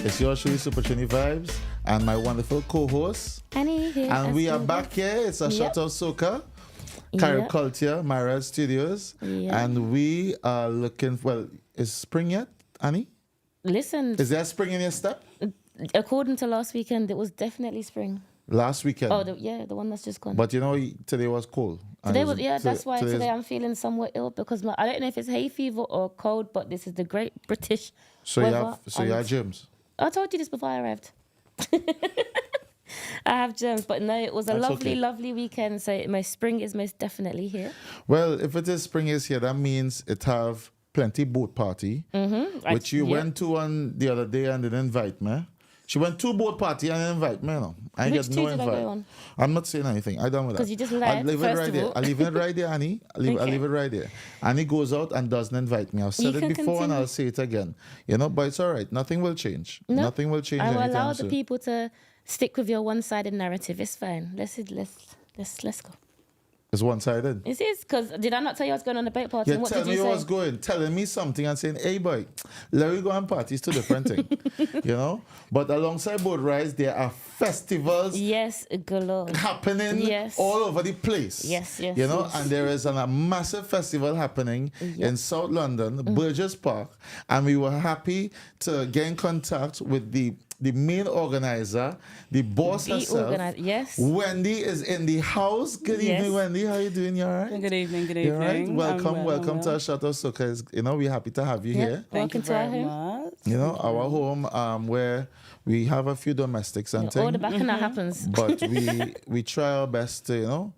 It's your show, Super Trini Vibes, and my wonderful co-host. Annie here. And we are back here. It's a shot of Soca, Caribbean Culture, Myra Studios. And we are looking, well, is spring yet, Annie? Listen. Is there spring in your step? According to last weekend, it was definitely spring. Last weekend? Oh, the one that's just gone. But you know, today was cold. Today was, that's why today I'm feeling somewhat ill because I don't know if it's hay fever or cold, but this is the great British weather. You have germs? I told you this before I arrived. I have germs, but no, it was a lovely weekend. So my spring is most definitely here. Well, if it is spring is here, that means it have plenty boat party, which you went to on the other day and didn't invite me. She went to boat party and didn't invite me. No, I get no invite. I go on? I'm not saying anything. I don't with that. Because you just lied. I'll leave it right there. I'll leave it right there, Annie. I'll leave it right there. Annie goes out and doesn't invite me. I've said it before and I'll say it again. You know, but it's all right. Nothing will change. No. Nothing will change. I will allow the people to stick with your one-sided narrative. It's fine. Let's go. It's one-sided. It is, because did I not tell you I was going on a boat party? Yeah, tell me you was going, telling me something and saying, hey boy, let me go on parties to different thing. You know? But alongside boat rides, there are festivals galore. happening all over the place. Yes. You know, and there is a massive festival happening in South London, Burgess Park, and we were happy to get in contact with the main organizer, the boss herself. Wendy is in the house. Good evening, Wendy. How are you doing? You all right? Good evening. You all right? Welcome to our Shot of Soca. You know, we're happy to have you here. Welcome to our home. You know, our home where we have a few domestics and things. All the bacchanal happens. But we try our best to, you know,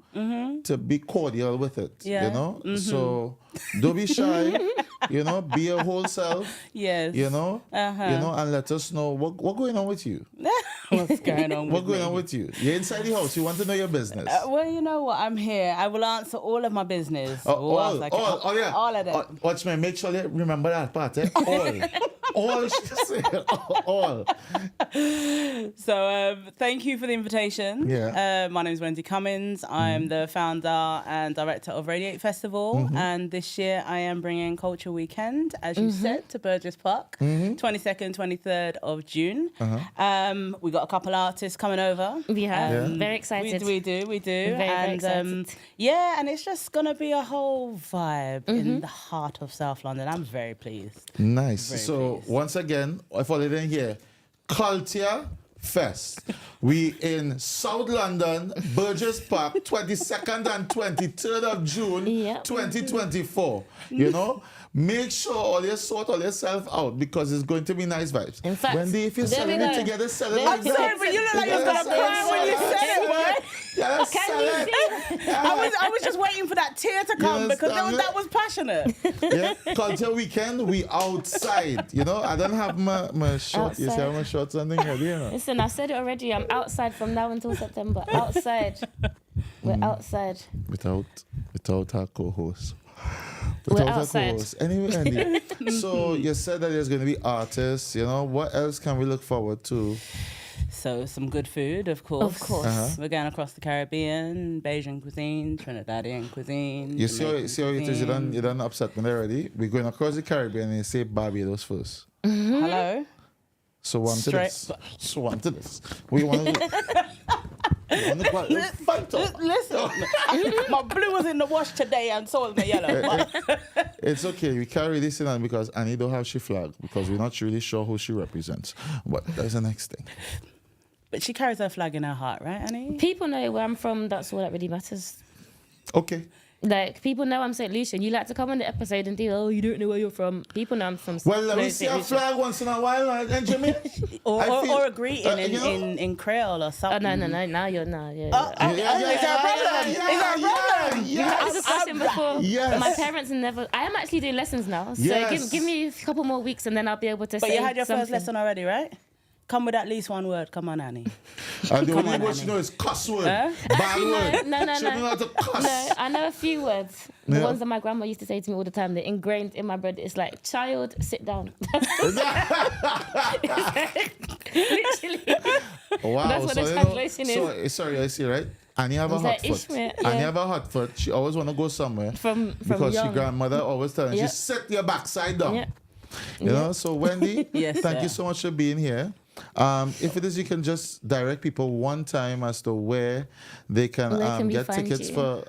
to be cordial with it. Yeah. You know? So don't be shy. You know, be your whole self. Yes. You know? You know, and let us know what going on with you. What's going on with What's going on with you? You're inside the house. You want to know your business. Well, you know what? I'm here. I will answer all of my business. All of them. Watch me. Make sure you remember that part. All. All. So thank you for the invitation. Yeah. My name is Wendy Cummins. I'm the founder and director of Radiate Festival. And this year I am bringing Culture Weekend, as you said, to Burgess Park, 22nd, 23rd of June. We got a couple artists coming over. We have. Very excited. We do. Very excited. And it's just going to be a whole vibe in the heart of South London. I'm very pleased. Nice. Once again, if I didn't hear, Culture Fest. We in South London, Burgess Park, 22nd and 23rd of June, 2024. You know? Make sure all you sort all yourself out because it's going to be nice vibes. In fact, Wendy, if you're selling it together, sell it like that. I'm sorry, but you look like you're going to cry when you said it, boy. Yes, I was just waiting for that tear to come because that was passionate. Yeah, Culture Weekend, we outside. You know, I don't have my shorts. You see how my shorts on there? You know? Listen, I said it already. I'm outside from now until September. Outside. We're outside. Without our co-host. We're outside. Anyway, Andy, so you said that there's going to be artists. You know, what else can we look forward to? So some good food, of course. Of course. We're going across the Caribbean, Bajan cuisine, Trinidadian cuisine. You see how it is? You done upset me already. We're going across the Caribbean and you say Barbados first. Hello? So on to this. We want to Listen, my blue was in the wash today and so was my yellow. It's okay. We carry this in because Annie don't have she flag because we're not really sure who she represents. But that's the next thing. But she carries her flag in her heart, right, Annie? People know where I'm from. That's all that really matters. Okay. Like, people know I'm St. Lucian. You like to come on the episode and think, oh, you don't know where you're from. People know I'm from St. Well, let me see a flag once in a while, and Jimmy. or a greeting in Creole or something. Oh, no. Now you're. Is there a problem? You asked the question before. Yes. My parents never. I am actually doing lessons now. So give me a couple more weeks and then I'll be able to say But you had your something. first lesson already, right? Come with at least one word. Come on, Annie. And the only word she knows is cuss word. Bad word. No. She don't know how to cuss. No, I know a few words. The ones that my grandma used to say to me all the time, they're ingrained in my blood. It's like, child, sit down. Literally. Wow. That's what the translation is. Sorry, I see, right? Annie have a hot foot. Annie have a hot foot. She always want to go somewhere. From because young. your grandmother always telling her, Yep. she sit your backside down. Yep. You know, so Wendy, Yes, thank sir. you so much for being here. If it is, you can just direct people one time as to where they can, we get find tickets you? for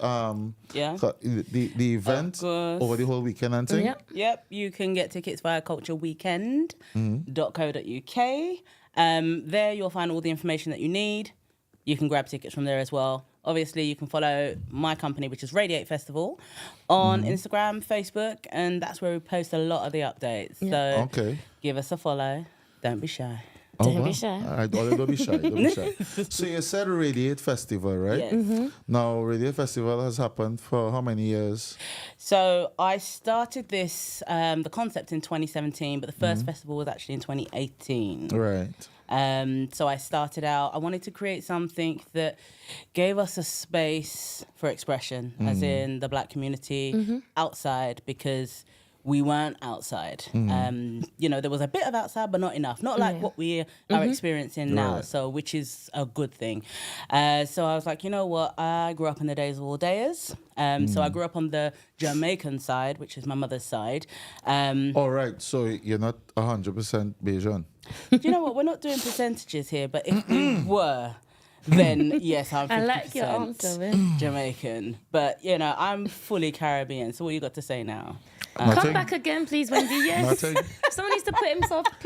the event course. over the whole weekend and thing. Yep, you can get tickets via cultureweekend.co.uk. There you'll find all the information that you need. You can grab tickets from there as well. Obviously, you can follow my company, which is Radiate Festival, on Instagram, Facebook, and that's where we post a lot of the updates. So give us a follow. Don't be shy. Don't be shy. All right, don't be shy. Don't be shy. So you said Radiate Festival, right? Yes. Now, Radiate Festival has happened for how many years? So I started this, the concept in 2017, but the first festival was actually in 2018. Right. So I started out, I wanted to create something that gave us a space for expression, as in the Black community outside, because we weren't outside. There was a bit of outside, but not enough. Not like what we are experiencing now, Right. so which is a good thing. So I was like, you know what? I grew up in the days of all dayers. So I grew up on the Jamaican side, which is my mother's side. All right, so you're not 100% Bajan. Do you know what? We're not doing percentages here, but if we were, then yes, I'm 50% I like your answer, man. Jamaican. But, I'm fully Caribbean. So what you got to say now? Come back again, please, Wendy. Yes. Nothing. Someone needs to put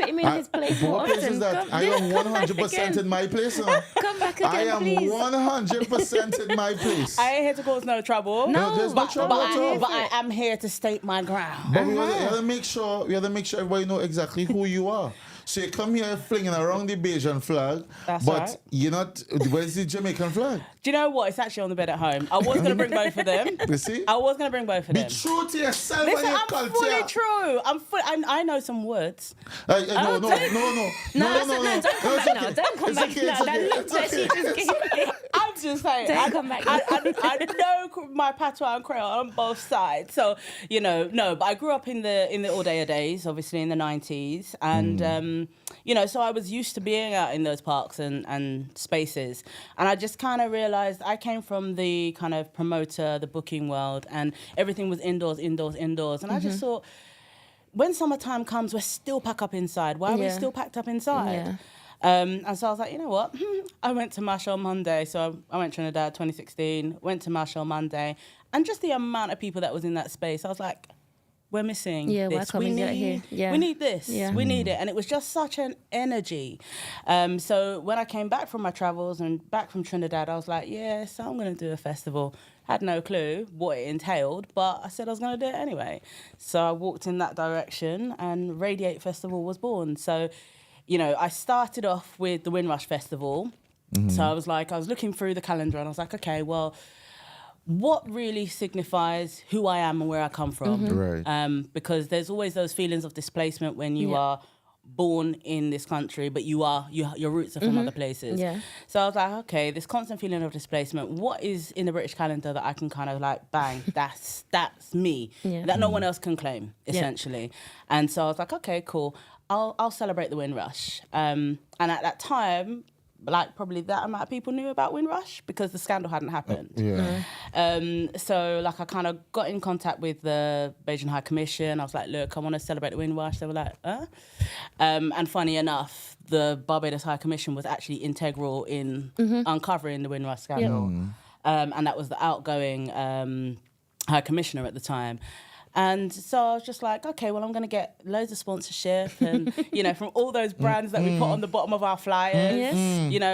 him in his place more What place is often. that? I am 100% in my place now. Come back again, I am please. 100% in my place. I ain't here to cause no trouble. No, there's no trouble at all. But I am here to state my ground. But we have to make sure everybody know exactly who you are. So you come here flinging around the Bajan flag, That's but right. you're not. Where's the Jamaican flag? Do you know what? It's actually on the bed at home. I was going to bring both of them. You see? I was going to bring both of Be them. true to yourself Listen, and your I'm culture. fully true. I know some words. No, No, don't come back now. Don't come back now. That look that she just gave me. I'm just saying. Don't come back. I know my patois and Creole on both sides. So, but I grew up in the all day days, obviously in the 90s. And, so I was used to being out in those parks and spaces. And I just kind of realized I came from the kind of promoter, the booking world, and everything was indoors. And I just thought, when summertime comes, we're still packed up inside. Why are we still packed up inside? Yeah. And so I was like, you know what? I went to Mash on Monday. So I went to Trinidad 2016, went to Mash on Monday. And just the amount of people that was in that space, I was like, we're missing Yeah, this. why can't we get here? Yeah. We need this. Yeah. We need it. And it was just such an energy. So when I came back from my travels and back from Trinidad, I was like, yeah, so I'm going to do a festival. Had no clue what it entailed, but I said I was going to do it anyway. So I walked in that direction and Radiate Festival was born. So, I started off with the Windrush Festival. So I was looking through the calendar and I was like, okay, well, what really signifies who I am and where I come from? Right. Because there's always those feelings of displacement when you are born in this country, but your roots are from other places. Yeah. So I was like, okay, this constant feeling of displacement, what is in the British calendar that I can kind of like, bang, that's me, that no one else can claim, essentially. And so I was like, okay, cool. I'll celebrate the Windrush. And at that time, probably that amount of people knew about Windrush because the scandal hadn't happened. So I kind of got in contact with the Bajan High Commission. I was like, look, I want to celebrate the Windrush. They were like, and funny enough, the Barbados High Commission was actually integral in uncovering the Windrush scandal. And that was the outgoing High Commissioner at the time. And so I was just like, okay, well, I'm going to get loads of sponsorship and, from all those brands that we put on the bottom of our flyers,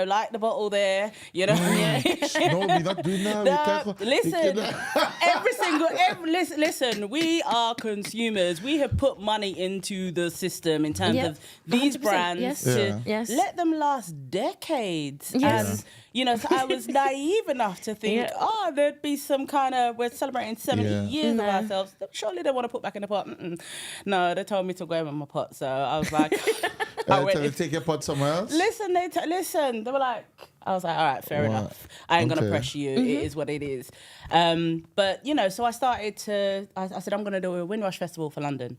like the bottle there, No, we're not doing that. Listen, we are consumers. We have put money into the system in terms of these 100%. brands to let them last decades. Yes. And, so I was naive enough to think, there'd be some kind of, we're celebrating 70 years of ourselves. Surely they want to put back in the pot. No, they told me to go in my pot. So I was like, to take your pot somewhere else? Listen, they were like, I was like, all right, fair enough. I ain't going to pressure you. It is what it is. But, so I started I said, I'm going to do a Windrush Festival for London.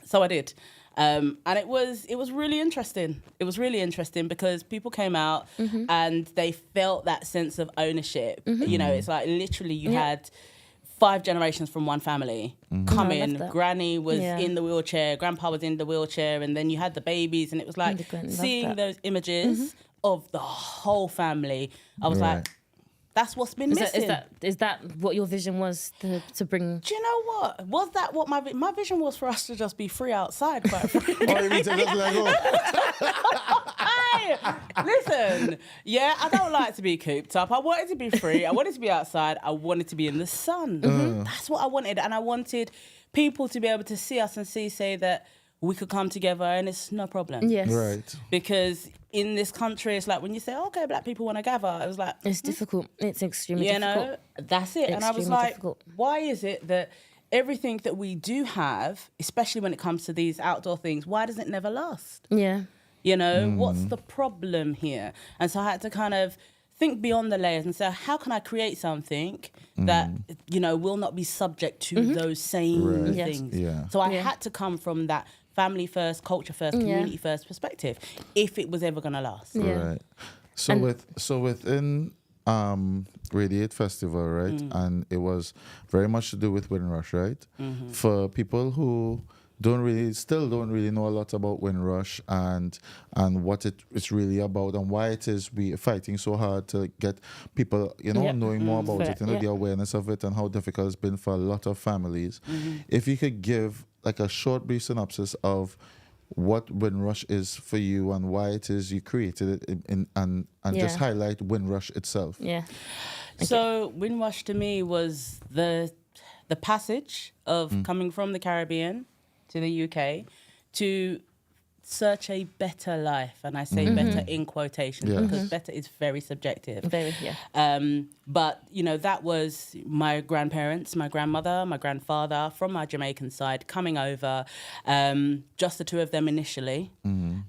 So I did. And it was really interesting. It was really interesting because people came out and they felt that sense of ownership. It's like literally you had 5 generations from one family come I love in. that. Granny was Yeah. in the wheelchair, grandpa was in the wheelchair, and then you had the babies, and it was like seeing those images of the whole family. I was like, that's what's been missing. Is that what your vision was to bring? Do you know what? Was that what my vision was for us to just be free outside, quite frankly? Or even to just like, Hey, listen, yeah, I don't like to be cooped up. I wanted to be free. I wanted to be outside. I wanted to be in the sun. That's what I wanted. And I wanted people to be able to see us and say that we could come together and it's no problem. Yes. right. Because in this country, it's like when you say, okay, black people want to gather, it was like... It's difficult. It's extremely difficult. That's it. And I was Extremely like, difficult. why is it that everything that we do have, especially when it comes to these outdoor things, why does it never last? Yeah. You know, what's the problem here? And so I had to kind of think beyond the layers and say, how can I create something that, you know, will not be subject to those same things? Yeah. So I had to come from that family first, culture first, community first perspective, if it was ever going to last. Yeah. Right. So within Radiate Festival, right? And it was very much to do with Windrush, right? For people who still don't really know a lot about Windrush and what it's really about and why it is we fighting so hard to get people, you know, knowing more about it, you know, the awareness of it and how difficult it's been for a lot of families. If you could give like a short brief synopsis of what Windrush is for you and why it is you created it and just highlight Windrush itself. Yeah. Okay. So Windrush to me was the passage of coming from the Caribbean to the UK to search a better life. And I say better in quotations because better is very subjective. Very, yeah. But, you know, that was my grandparents, my grandmother, my grandfather from my Jamaican side coming over, just the two of them initially,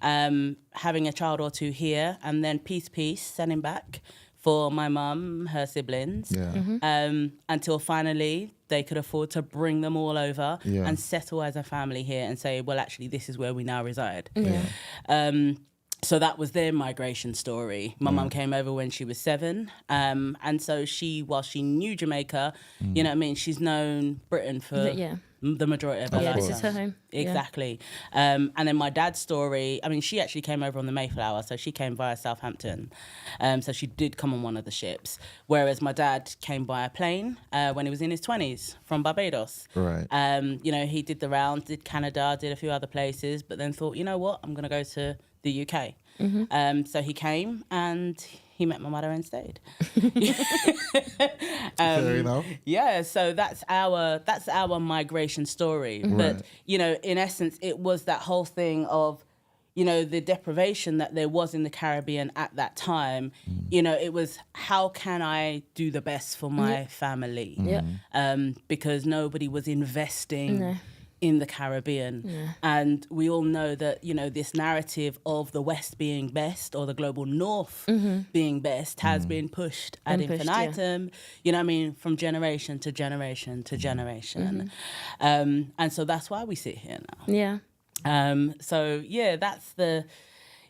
having a child or two here, and then peace, sending back for my mum, her siblings, until finally they could afford to bring them all over and settle as a family here and say, well, actually, this is where we now reside. So that was their migration story. My mum came over when she was 7. And so while she knew Jamaica, you know what I mean, she's known Britain for the majority of her life. This is her home. Exactly. And then my dad's story, I mean, she actually came over on the Mayflower, so she came via Southampton. So she did come on one of the ships. Whereas my dad came by a plane when he was in his 20s from Barbados. Right. You know, he did the rounds, did Canada, did a few other places, but then thought, you know what, I'm going to go to the UK. So he came and he met my mother and stayed. Fair enough. Yeah, so that's our migration story. But, you know, in essence, it was that whole thing of, you know, the deprivation that there was in the Caribbean at that time. You know, it was, how can I do the best for my family? Because nobody was investing in the Caribbean. And we all know that, you know, this narrative of the West being best or the global North being best has been pushed ad infinitum, you know what I mean, from generation to generation to generation. And so that's why we sit here now. Yeah. So, yeah, that's the...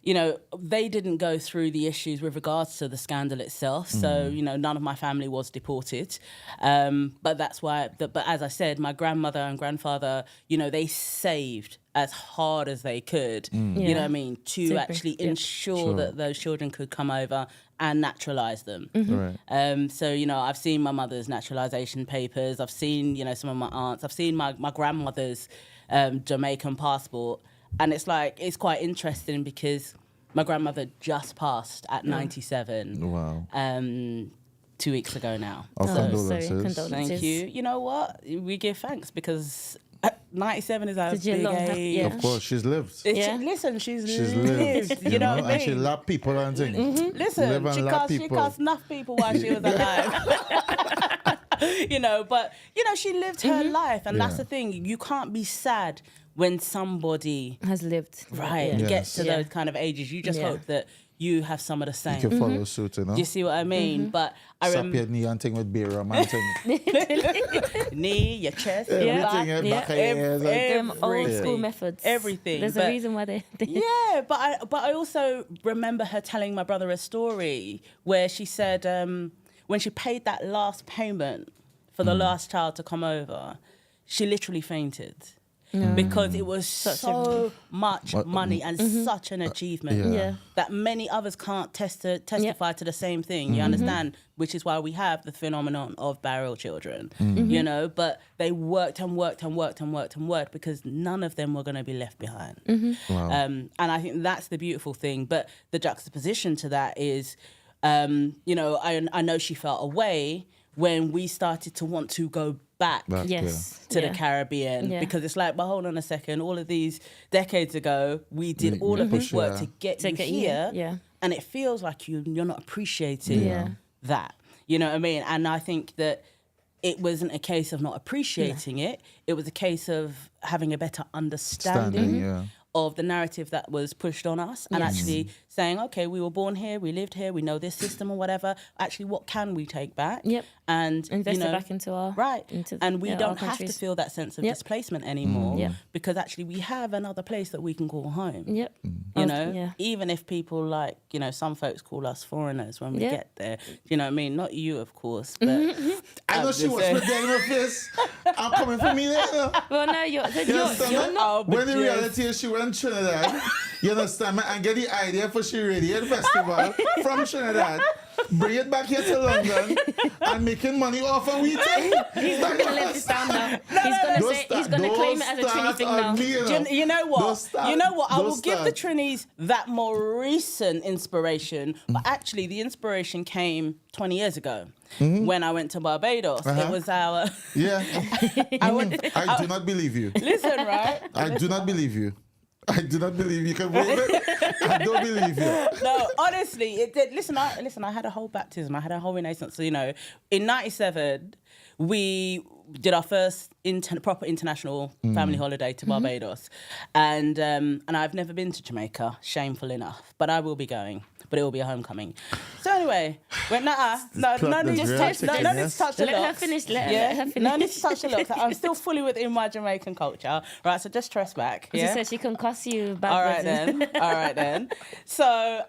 You know, they didn't go through the issues with regards to the scandal itself. So, you know, none of my family was deported. But that's why, but as I said, my grandmother and grandfather, you know, they saved as hard as they could, you know what I mean, to actually ensure that those children could come over and naturalise them. Right. So, you know, I've seen my mother's naturalisation papers. I've seen, you know, some of my aunts. I've seen my grandmother's Jamaican passport. And it's like, it's quite interesting because my grandmother just passed at 97. Wow. 2 weeks ago now. Our So, condolences. condolences. thank you. You know what? We give thanks because 97 is a Did you big long have- age. yeah. Of course, she's lived. Listen, she's She's lived. lived. You know what I mean? And she loved people and things. Listen, Live and she love she people. cussed enough people while she was alive. You know, but, you know, she lived her life. And that's the thing. You can't be sad when somebody Has lived. gets to Yeah. those kind of ages. You just hope that you have some of the same. You can follow suit, you know. Do you see what I mean? But I Sap remember your knee and thing with beer rum and thing. knee, your chest, your Everything back, in back of your ears. Like, Them old everything. school methods. Everything. There's But- a reason why they Yeah, but I also remember her telling my brother a story where she said when she paid that last payment for the last child to come over, she literally fainted. Because it was so much money and such an achievement that many others can't testify to the same thing. You understand? Which is why we have the phenomenon of barrel children, you know, but they worked and worked and worked and worked and worked because none of them were going to be left behind. Wow. And I think that's the beautiful thing. But the juxtaposition to that is, you know, I know she felt away when we started to want to go back to the Caribbean because it's like, but hold on a second, all of these decades ago, we did all of this work to get you here, and it feels like you're not appreciating that. You know what I mean? And I think that it wasn't a case of not appreciating it. It was a case of having a better understanding of the narrative that was pushed on us and actually saying, okay, we were born here, we lived here, we know this system or whatever. Actually, what can we take back? And invest it back into our and we don't have to feel that sense of displacement anymore because actually we have another place that we can call home. You know, even if people like, you know, some folks call us foreigners when we get there. You know what I mean? Not you, of course, but I know she was with them in face. I'm coming for me there. Well, no, you're not. When the reality is she went to Trinidad, you understand me, and get the idea for she Radiate Festival from Trinidad. Bring it back here to London and making money off of we thing. He's not going to let this down now. He's going to claim it as a Trini thing now. You know what? I will give the Trinis that more recent inspiration, but actually the inspiration came 20 years ago when I went to Barbados. It was our... I do not believe you. Listen, right? I do not believe you. I do not believe you can wave it. I don't believe you. No, honestly, it did. Listen, I had a whole baptism. I had a whole renaissance. So, you know, in '97, we did our first proper international family holiday to Barbados, and I've never been to Jamaica, shameful enough, but I will be going. But it will be a homecoming. So anyway, no need to touch the locks. Let her finish. No need to touch the locks. I'm still fully within my Jamaican culture. Right, so just trust back. She said she can cuss you back. All right then. So,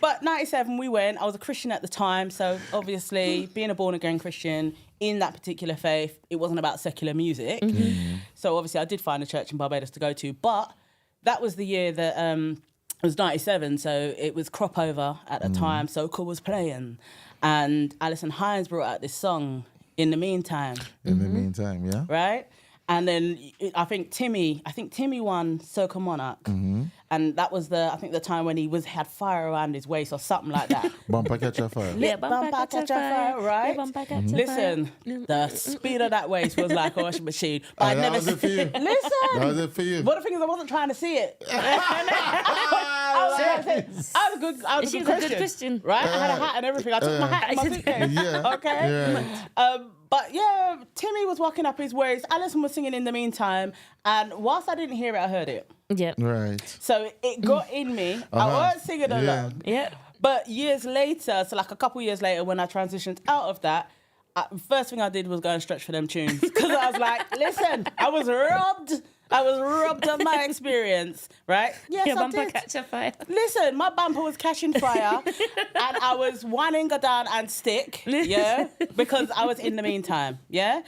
but 97 we went. I was a Christian at the time, so obviously being a born again Christian in that particular faith, it wasn't about secular music. So obviously I did find a church in Barbados to go to, but that was the year that it was 97, so it was crop over at the time. Soca was playing, and Alison Hines brought out this song, In the Meantime. In the Meantime, yeah. Right? And then I think Timmy won Soca Monarch. And that was the time when he had fire around his waist or something like that. Bumper catch a fire. Yeah, bumper catch a fire, right? Listen, the speed of that waist was like a washing machine. But I'd never it for you. Listen. That was it for you. But the thing is, I wasn't trying to see it. I was a good Christian. Right? I had a hat and everything. I took my hat and my suitcase. Okay? Yeah. But yeah, Timmy was walking up his waist. Alison was singing In the Meantime. And whilst I didn't hear it, I heard it. Yep. Right. So it got in me. I wasn't singing along. Yeah. But years later, so like a couple years later, when I transitioned out of that, first thing I did was go and stretch for them tunes. Because I was like, listen, I was robbed of my experience, right? Yes, Your I bumper did. catch a fire. Listen, my bumper was catching fire and I was winding her down and stick, yeah, because I was in the meantime, yeah?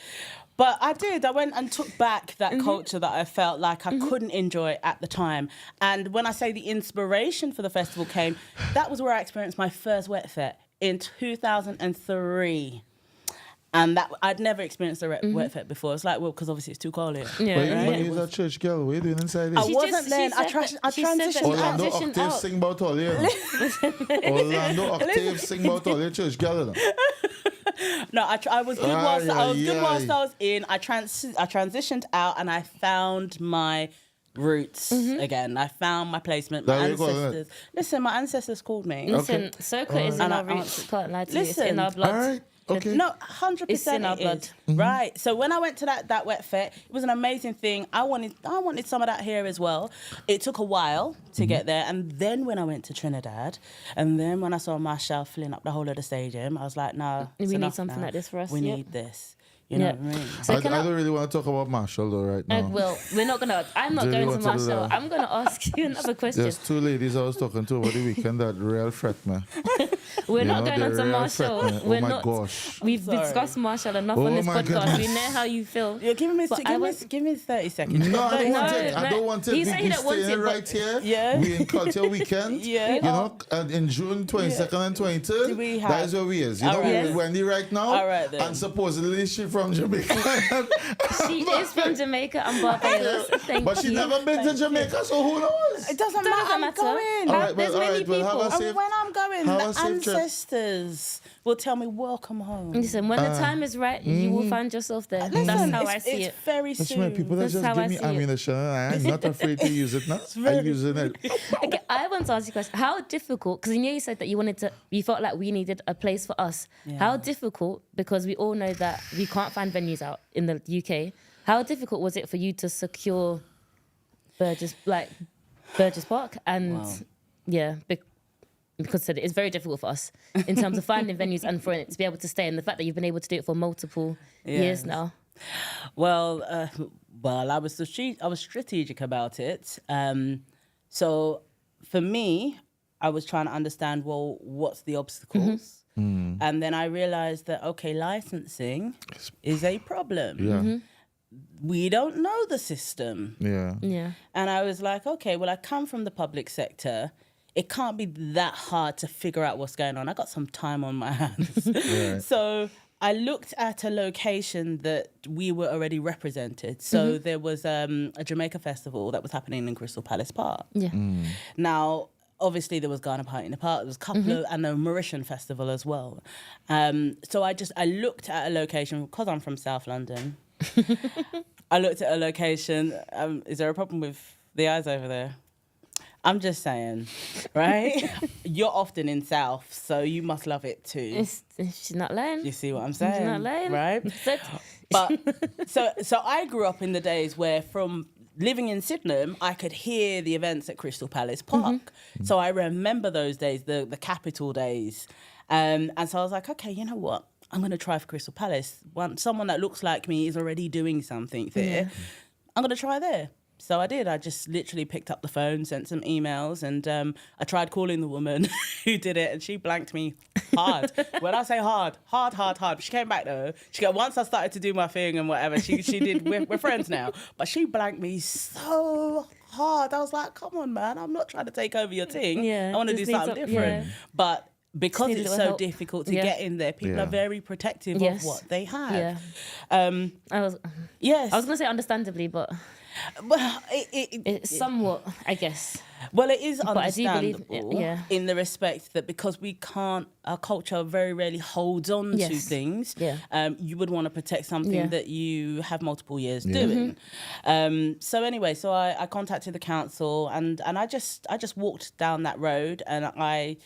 But I went and took back that culture that I felt like I couldn't enjoy at the time. And when I say the inspiration for the festival came, that was where I experienced my first wet fet in 2003. And that I'd never experienced a wet fet before. It's like, well, because obviously it's too cold here. Yeah, But you're a church girl. What are you doing inside here? I wasn't then. I transitioned out. Orlando Octave sing about all here. Orlando Octave sing about all your church girl. No, I was good whilst I was in. I transitioned out and I found my roots again. I found my placement. My ancestors. Listen, my ancestors called me. Listen, Soca is in our roots. Can't lie to you. It's in our blood. All right. Okay. No, 100% It's in our blood. Right. So when I went to that wet fet, it was an amazing thing. I wanted some of that here as well. It took a while to get there. And then when I went to Trinidad, and then when I saw Marshall filling up the whole of the stadium, I was like, no. We need something like this for us. We need this. You know what I mean? So I don't really want to talk about Marshall though right now. Well, we're not gonna. I'm not Do you going want to to do Marshall. that? I'm gonna ask you another question. There's two ladies I was talking to over the weekend that real fret me. We're not going they on to real Marshall. fret me. We're Oh my not. gosh. We've Sorry. discussed Marshall enough Oh on this my podcast. goodness. We know how you feel. Yeah, give me But I was- 30 seconds. No, I don't want No, it. I don't want it. he We said he don't want staying it, but- right here. Yeah. We in Culture Weekend. Yeah. You know, and in June 22nd and 23rd, Do we that have- is where we is. You know, All we're right. with Wendy right now. All right then. And supposedly she from Jamaica. She is from Jamaica and Barbados. Thank But she you. never been to Jamaica, so who knows? It doesn't Doesn't matter. matter. I'm going. All right, There's well, all many right, well, have people. a And safe- when I'm going, have a the safe trip. ancestors will tell me, welcome home. Listen, when the time is right, you will find yourself there. Listen, That's how it's, I see it's it. very That's soon. right, people that That's just how give I me see it. ammunition and I'm not afraid to use it now. I'm using it. Okay, I want to ask you a question. How difficult, because you said that you felt like we needed a place for us. Yeah. How difficult, because we all know that we can't find venues out in the UK, how difficult was it for you to secure Burgess Park? And Wow. yeah, because it's very difficult for us in terms of finding venues and for it to be able to stay. And the fact that you've been able to do it for multiple years Yes. now. Well, I was strategic about it. So for me, I was trying to understand, well, what's the obstacles? And then I realized that, okay, licensing is a problem. Yeah. We don't know the system. Yeah. Yeah. And I was like, okay, well, I come from the public sector. It can't be that hard to figure out what's going on. I got some time on my hands. Right. So I looked at a location that we were already represented. So there was a Jamaica festival that was happening in Crystal Palace Park. Yeah. Now, obviously, there was Ghana Party in the Park. There was a couple of, and the Mauritian festival as well. So I looked at a location, because I'm from South London. I looked at a location. Is there a problem with the eyes over there? I'm just saying, right? You're often in South, so you must love it too. She's not lying. You see what I'm saying? She's not lying. Right? So- But so I grew up in the days where from living in Sydenham, I could hear the events at Crystal Palace Park. So I remember those days, the capital days. And so I was like, okay, you know what? I'm going to try for Crystal Palace. Someone that looks like me is already doing something there. I'm going to try there. So I did. I just literally picked up the phone, sent some emails, and I tried calling the woman who did it, and she blanked me hard. When I say hard. She came back though. Once I started to do my thing and whatever, she did. We're friends now, but she blanked me so hard. I was like, come on, man, I'm not trying to take over your thing. Yeah, I want to do just need something some- different. yeah. But because Just need a it's little so help. difficult to Yeah. get in there, people Yeah. are very protective Yes. of what they have. Yeah. I was Yes. going to say understandably, but Well, it's somewhat, I guess. Well, it is But I do believe- understandable yeah. in the respect that because our culture very rarely holds on to Yes. things, Yeah. you would want to protect something Yeah. that you have multiple years Yeah. doing. So anyway, I contacted the council and I just walked down that road and I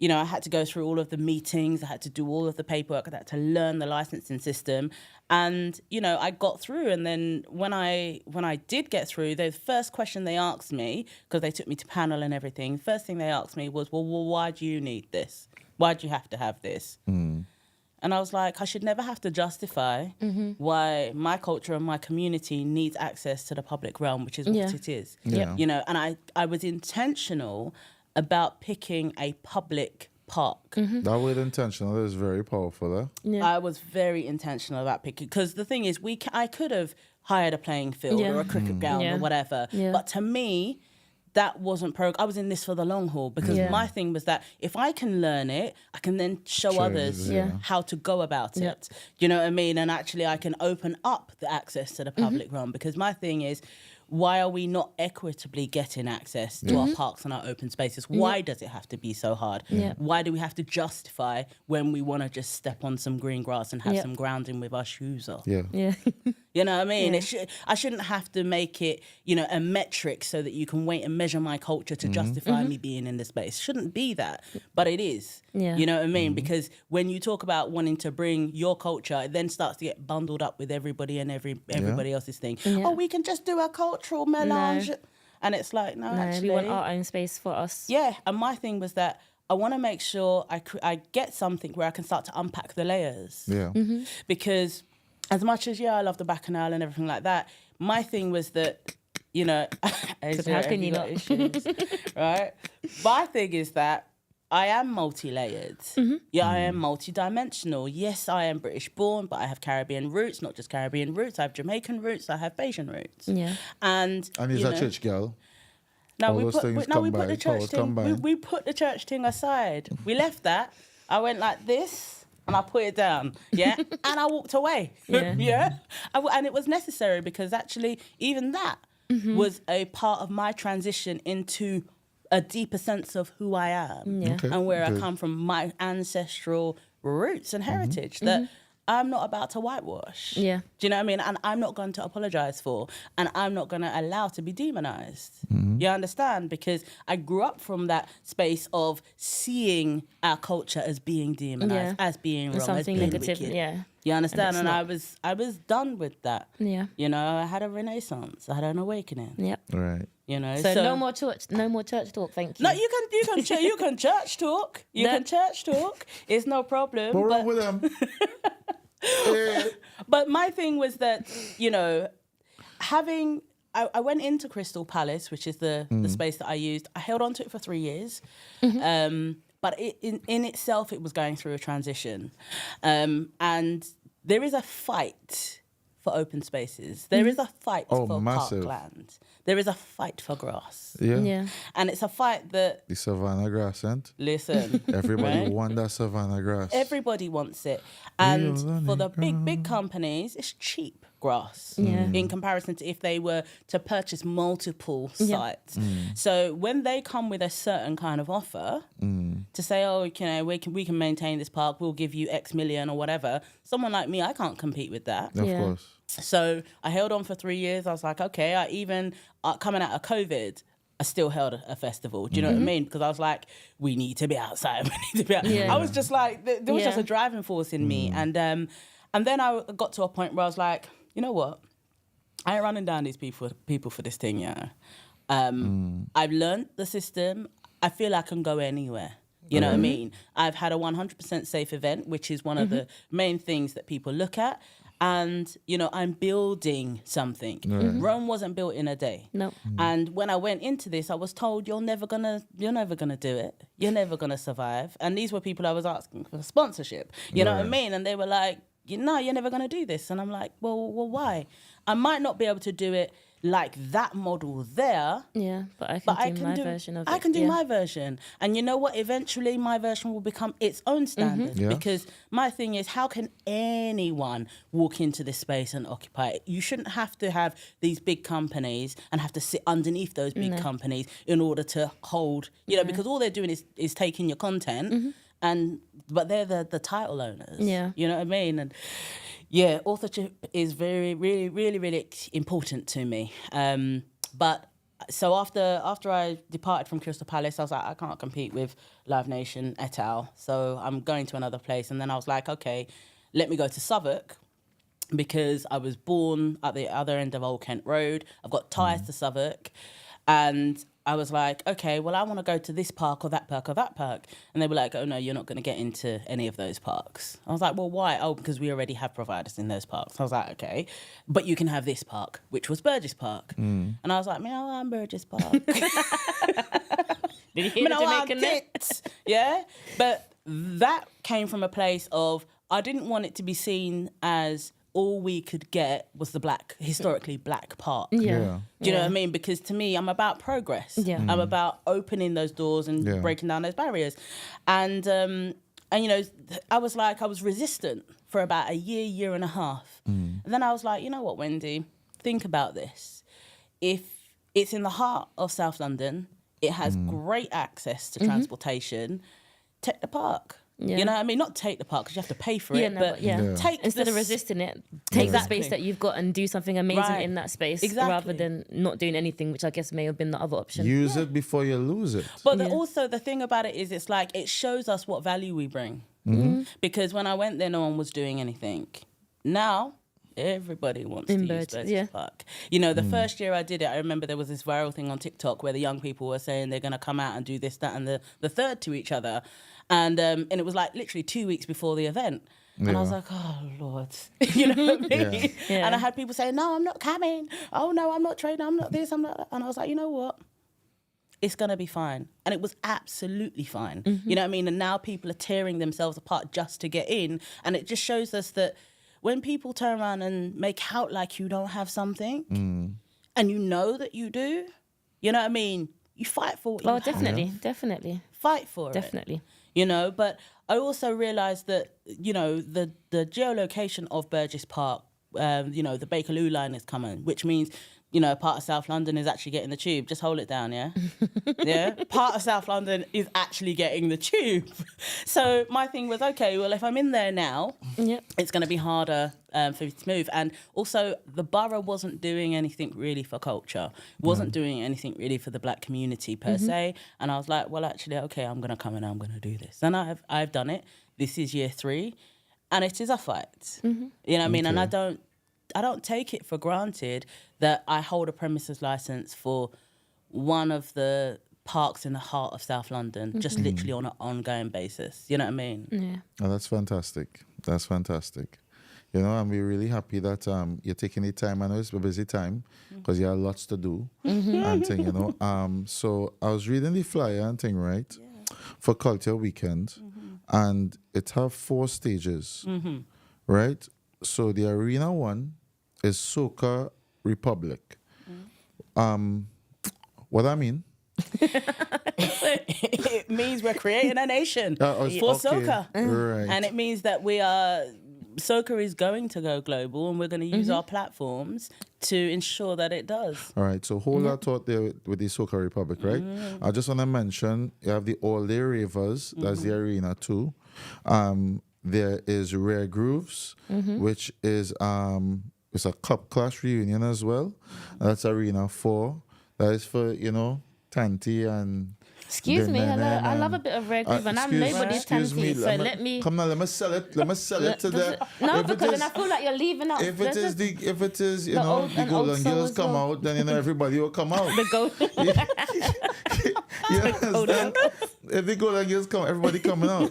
had to go through all of the meetings. I had to do all of the paperwork. I had to learn the licensing system. And, I got through. And then when I did get through, the first question they asked me, because they took me to panel and everything, first thing they asked me was, well, why do you need this? Why do you have to have this? And I was like, I should never have to justify why my culture and my community needs access to the public realm, which is what Yeah. it is. Yeah. And I was intentional about picking a public park. That word intentional is very powerful, eh? Yeah. I was very intentional about picking, because the thing is, I could have hired a playing field Yeah. or a cricket ground Yeah. or whatever, Yeah. but to me, that wasn't I was in this for the long haul, because Yeah. my thing was that if I can learn it, I can then show Show others others, yeah. how to go about Yeah. it. You know what I mean? And actually, I can open up the access to the public realm, because my thing is, why are we not equitably getting access to our parks and our open spaces? Why does it have to be so hard? Yeah. Why do we have to justify when we want to just step on some green grass and have Yeah. some grounding with our shoes off? Yeah. Yeah. You know what I mean? Yeah. I shouldn't have to make it, a metric so that you can wait and measure my culture to justify me being in the space. Shouldn't be that, but it is. Yeah. You know what I mean? Because when you talk about wanting to bring your culture, it then starts to get bundled up with everybody and everybody else's thing. Yeah. Oh, we can just do a cultural melange. No. And it's like, no, No, actually. we want our own space for us. Yeah, and my thing was that I want to make sure I get something where I can start to unpack the layers. Yeah. Because as much as, I love the Bacchanal and everything like that, my thing was that, how can you not? Issues, right? My thing is that I am multi-layered. Yeah, I am multi-dimensional. Yes, I am British born, but I have Caribbean roots, not just Caribbean roots. I have Jamaican roots. I have Bayesian roots. Yeah. And he's a church girl. No, All we those put things we put combined, the church powers thing. combined. We put the church thing aside. We left that. I went like this, and I put it down. Yeah, and I walked away. Yeah. And it was necessary because actually, even that was a part of my transition into a deeper sense of who I am and where I come from, my ancestral roots and heritage that I'm not about to whitewash. Yeah. Do you know what I mean? And I'm not going to apologize for, and I'm not going to allow to be demonized. You understand? Because I grew up from that space of seeing our culture as being demonized, as being wrong, something as being negative. wicked. Yeah. You understand? And not. I was done with that. Yeah. You know, I had a renaissance. I had an awakening. Yep. Right. You know, So no more church talk. Thank you. No, you can church talk. You can church talk. It's no problem. What's wrong with them? But my thing was that, I went into Crystal Palace, which is the space that I used. I held on to it for 3 years. But in itself, it was going through a transition. And there is a fight for open spaces. There is a fight for massive. parkland. There is a fight for grass. Yeah. And it's a fight that, The savannah grass, and listen, everybody right? want that savannah grass. Everybody wants it. And Real for the honey big companies, it's cheap grass Yeah. in comparison to if they were to purchase multiple sites. So when they come with a certain kind of offer to say, we can maintain this park, we'll give you X million or whatever, someone like me, I can't compete with that. Of Yeah. course. So I held on for 3 years. I was like, okay, I even coming out of COVID, I still held a festival. Do you know what I mean? Because I was like, we need to be outside. We need to be out. Yeah. I was just like, there was just a driving force in me. And then I got to a point where I was like, you know what? I ain't running down these people for this thing, I've learned the system. I feel I can go anywhere. You know what I mean? I've had a 100% safe event, which is one of the main things that people look at. And, I'm building something. Rome wasn't built in a day. No. And when I went into this, I was told, you're never gonna do it. You're never gonna survive. And these were people I was asking for sponsorship. You know what I mean? And they were like, you're never gonna do this. And I'm like, well, why? I might not be able to do it like that model there. Yeah, but I can do my version of it. I can do my version. And you know what? Eventually my version will become its own standard. Yeah. Because my thing is, how can anyone walk into this space and occupy it? You shouldn't have to have these big companies and have to sit underneath those big companies in order to hold, because all they're doing is taking your content but they're the title owners. Yeah. You know what I mean? And yeah, authorship is very, really, really, really important to me. But so after I departed from Crystal Palace, I was like, I can't compete with Live Nation et al. So I'm going to another place. And then I was like, okay, let me go to Southwark because I was born at the other end of Old Kent Road. I've got ties to Southwark. And I was like, okay, well, I want to go to this park or that park or that park. And they were like, oh, no, you're not going to get into any of those parks. I was like, well, why? Oh, because we already have providers in those parks. I was like, okay, but you can have this park, which was Burgess Park. And I was like, I'm Burgess Park. Did you hear the Jamaican name? Yeah, but that came from a place of I didn't want it to be seen as all we could get was the historically black park. Yeah. Do you know what I mean? Because to me, I'm about progress. Yeah. I'm about opening those doors and breaking down those barriers. And I was resistant for about a year and a half. And then I was like, you know what, Wendy, think about this. If it's in the heart of South London, it has great access to transportation, take the park. Yeah. You know what I mean? Not take the park because you have to pay for it, but take instead of resisting it, take the space that you've got and do something amazing in that space rather than not doing anything, which I guess may have been the other option. Use it before you lose it. But also the thing about it is it's like it shows us what value we bring. Because when I went there, no one was doing anything. Now, everybody wants to use Burgess Park. The first year I did it, I remember there was this viral thing on TikTok where the young people were saying they're going to come out and do this, that, and the third to each other. And it was like literally 2 weeks before the event. And I was like, oh, Lord. You know what I mean? Yeah. Yeah. And I had people saying, no, I'm not coming. Oh, no, I'm not training. I'm not this, I'm not that. And I was like, you know what? It's going to be fine. And it was absolutely fine. You know what I mean? And now people are tearing themselves apart just to get in. And it just shows us that when people turn around and make out like you don't have something and you know that you do, you know what I mean? You fight for what you have. Definitely. Fight for it. Definitely. You know, but I also realised that, you know, the geolocation of Burgess Park, you know, the Bakerloo line is coming, which means, you know, part of South London is actually getting the tube. Just hold it down, yeah? Yeah? Part of South London is actually getting the tube. So my thing was, okay, well, if I'm in there now, it's going to be harder for me to move. And also, the borough wasn't doing anything really for culture, wasn't doing anything really for the black community per se. And I was like, well, actually, okay, I'm going to come and I'm going to do this. And I've done it. This is year 3. And it is a fight. You know what I mean? And I don't take it for granted that I hold a premises license for one of the parks in the heart of South London, just literally on an ongoing basis. You know what I mean? Yeah. Oh, that's fantastic. That's fantastic. You know, and we're really happy that you're taking the time. I know it's a busy time because you have lots to do and thing, you know. So I was reading the flyer and thing, right, for Culture Weekend, and it have 4 stages, right? So the arena one is Soca Republic. What I mean? It means we're creating a nation for Soca. Right. And it means that Soca is going to go global, and we're going to use our platforms to ensure that it does. All right, so hold that thought there with the Soca Republic, right? I just want to mention you have the All Day Ravers, that's the arena too. There is Rare Grooves, which is it's a Cup Clash reunion as well. That's arena 4. That is for, you know, Tanti and... Excuse me, hello. I love a bit of Rare Groove, and I'm nobody's Tanti, so let me... Come now, let me sell it. Let me sell it to the... No, because then I feel like you're leaving out... If it is, you know, the Golden Girls come out, then, you know, everybody will come out. The Golden... You understand? If the Golden Girls come, everybody coming out.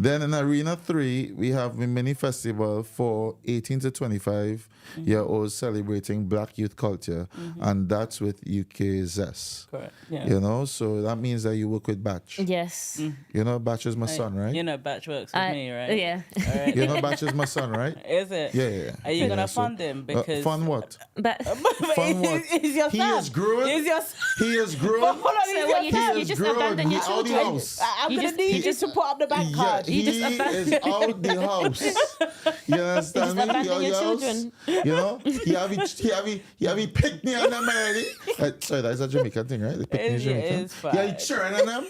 Then in Arena 3, we have a mini festival for 18 to 25-year-olds celebrating black youth culture, and that's with UK Zest. Correct. Yeah. You know, so that means that you work with Batch. Yes. You know, Batch is my son, right? You know, Batch works with me, right? Yeah. All right. You know, Batch is my son, right? Is it? Yeah. Are you going to fund him? Because fund what? But Fund what? He's your He son. is growing. He's your He is growing. Hold on, so he's what, your son. you just grown. abandon your He out the children? house. I'm You going to just- need you to put up the bank card. He just is out the house. You understand me? abandon your house. children. You know, he have a picnic on them already. Sorry, that's a Jamaican thing, right? The picnic is Jamaican. is fine. Yeah, he churn on them.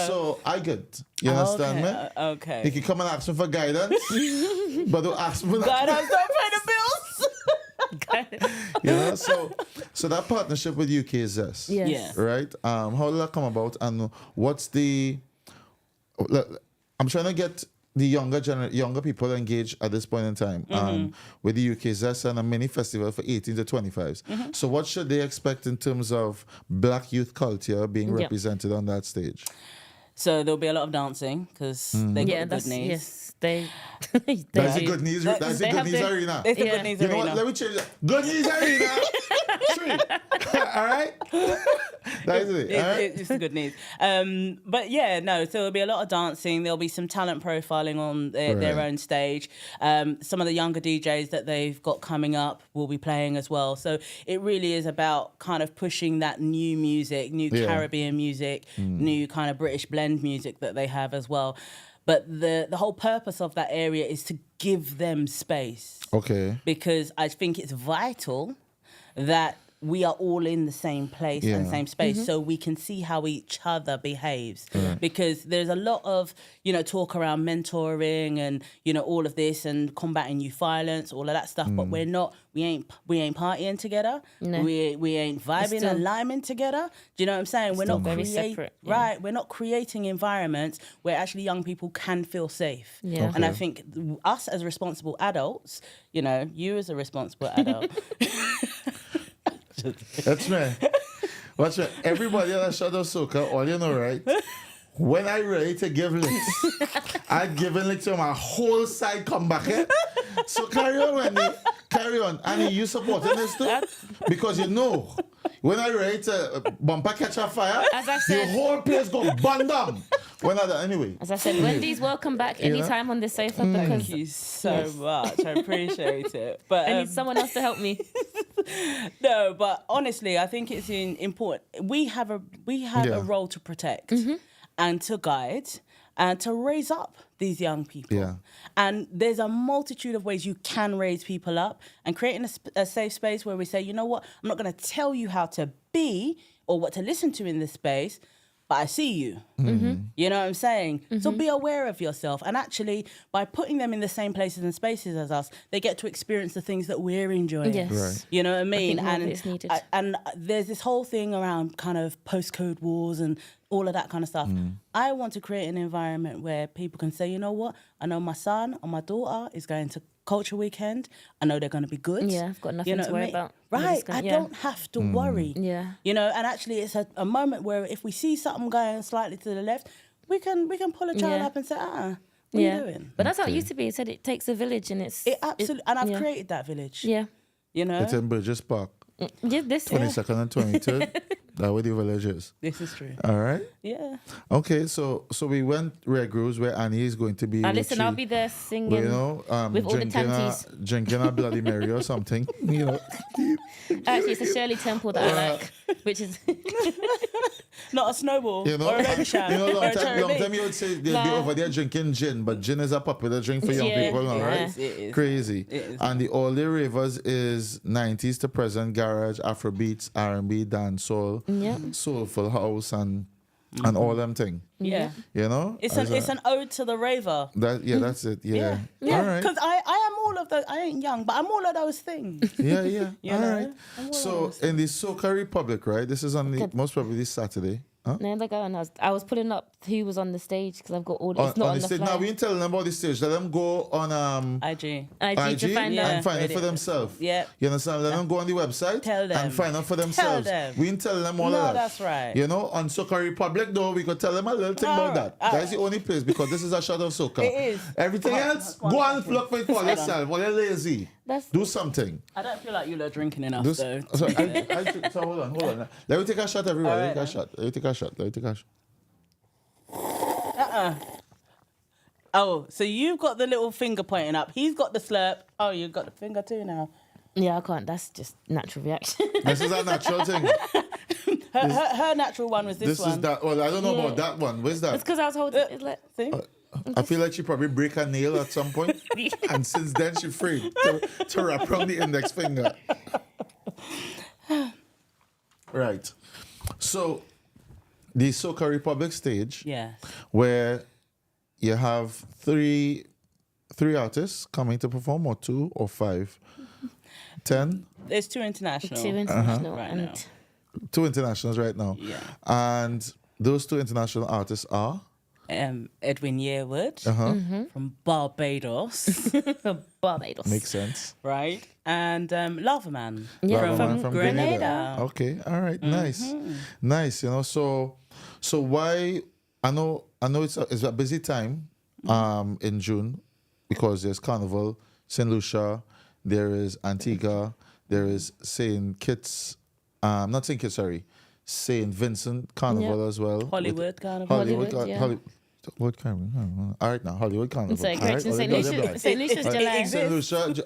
So I get. You understand me? Okay. He can come and ask me for guidance, but don't ask me. Guidance, don't pay the bills. You know, so that partnership with UK Zest. Yes. Yeah. Right? How did that come about, and what's the... I'm trying to get the younger people engaged at this point in time with the UK Zest and a mini festival for 18 to 25s. So what should they expect in terms of black youth culture being represented on that stage? So there'll be a lot of dancing because they got the good knees. Yes, they That's the do. good knees. They- That's the they good have knees to- arena. It's the Yeah. good knees You know arena. what? Let me change that. Good knees arena. 3. All right. That is it. All right. It's the good news. But yeah, no, so there'll be a lot of dancing. There'll be some talent profiling on their Right. own stage. Some of the younger DJs that they've got coming up will be playing as well. So it really is about kind of pushing that new music, new Caribbean music, new kind of British blend music that they have as well. But the whole purpose of that area is to give them space. Okay. Because I think it's vital that we are all in the same place and Yeah. same space so we can see how each other behaves. Because there's a lot of, talk around mentoring and, all of this and combating youth violence, all of that stuff, but we ain't partying together. No. We ain't vibing still- and liming together. Do you know what I'm saying? We're still not very separate, yeah. Right, we're not creating environments where actually young people can feel safe. Yeah. And I Okay. think us as responsible adults, you as a responsible adult, That's me. Watch me. Everybody on the Shadow Soca, all you know, right? When I ready to give links, I'd given like to my whole side come back. Eh? So carry on, Wendy. Carry on. And you supporting this too? Because you know, when I rate bumper catch a fire, As I said- the whole place go bun down. Anyway. As I said, Wendy's welcome back anytime on this sofa because Thank you so much. I appreciate it. But I need someone else to help me. no, but honestly, I think it's important. We have a role to protect and to guide and to raise up these young people. Yeah. And there's a multitude of ways you can raise people up, and creating a safe space where we say, you know what, I'm not going to tell you how to be or what to listen to in this space, but I see you. You know what I'm saying? So be aware of yourself. And actually, by putting them in the same places and spaces as us, they get to experience the things that we're enjoying. Yes. Right. You know what I mean? more of it's needed. And there's this whole thing around kind of postcode wars and all of that kind of stuff. I want to create an environment where people can say, you know what? I know my son or my daughter is going to Culture Weekend. I know they're going to be good. Yeah, I've got nothing You know to what I worry mean? about. Right. I don't have to worry. Yeah. You know, and actually it's a moment where if we see something going slightly to the left, we can pull a child Yeah. up and say, what are you doing? But that's how it used to be. It said it takes a village and it's... It absolutely, and I've yeah. created that village. Yeah. You know? It's in Burgess Park, Yeah, this... 22nd and 23rd. That where the village is. This is true. All right. Yeah. Okay, so we went Red Grooves where Annie is going to be. listen, I'll be there singing Well, you know, with all the drinking tanties. drinking a Bloody Mary or something. You know. Actually, it's a Shirley Temple that I like, which is... Not a snowball You know, or a baby sham you know, or a cherry long Big. time you would say they'd be Nah. over there drinking gin, but gin is a popular drink for young Yeah, people, all yeah. right? It is. Crazy. It is. And the all day ravers is 90s to present garage, Afrobeats, R&B, dancehall, Yeah. soulful house, and all them thing. Yeah. You know, It's As an ode to the raver. that's it. Yeah. Yeah. All right. Because I am all of those. I ain't young, but I'm all of those things. Yeah. You All know? right. I'm all So of those in the Soca Republic, right? This is on the most probably this Saturday. Huh? No, like I was pulling up who was on the stage because I've got all... It's not on the stage. flyer. Now we ain't telling them about the stage. Let them go on IG. IG to find out. and find it for Radiate. themselves. Yeah. You understand? Let them go on the website Tell them. and find out for themselves. them. We ain't telling them all No, of that. that's right. You know, on Soca Republic though, we could tell them a little thing about that. That's the only place because this is a shot of Soca. It is. Everything Hold on, else, hold on. go and look for it for yourself. While you're lazy, That's... do something. I don't feel like you lot drinking enough, Do though. so, so hold on. Let me take a shot, everyone. All Let right, me take a shot. Oh, so you've got the little finger pointing up. He's got the slurp. Oh, you've got the finger too now. Yeah, I can't. That's just natural reaction. This is a natural thing. Her natural one was this one. Is that. Well, I don't know about that one. Where's that? It's because I was holding... It's like... See? I feel like she probably break a nail at some point, and since then she free to wrap around the index finger. Right. So, the Soca Republic stage, Yes. where you have three artists coming to perform, or 2 or 5, 10, There's 2 international. Two international Right and... now. 2 internationals right now. Yeah. And those 2 international artists are. Edwin Yearwood from Barbados, Barbados. Makes sense. right? And Lava Man Yeah, Lava Man from Grenada. Okay, all right, nice. You know, so why? I know it's a busy time, in June, because there's Carnival, Saint Lucia, there is Antigua, there is Saint Kitts, not Saint Kitts, sorry, Saint Vincent Carnival as well. Hollywood Carnival. Hollywood, yeah. Hollywood Carnival. All right, now Hollywood Carnival. Sorry, All correction. right, St. Hollywood, Lucia's, St. Lucia's It July. exists. Saint Lucia.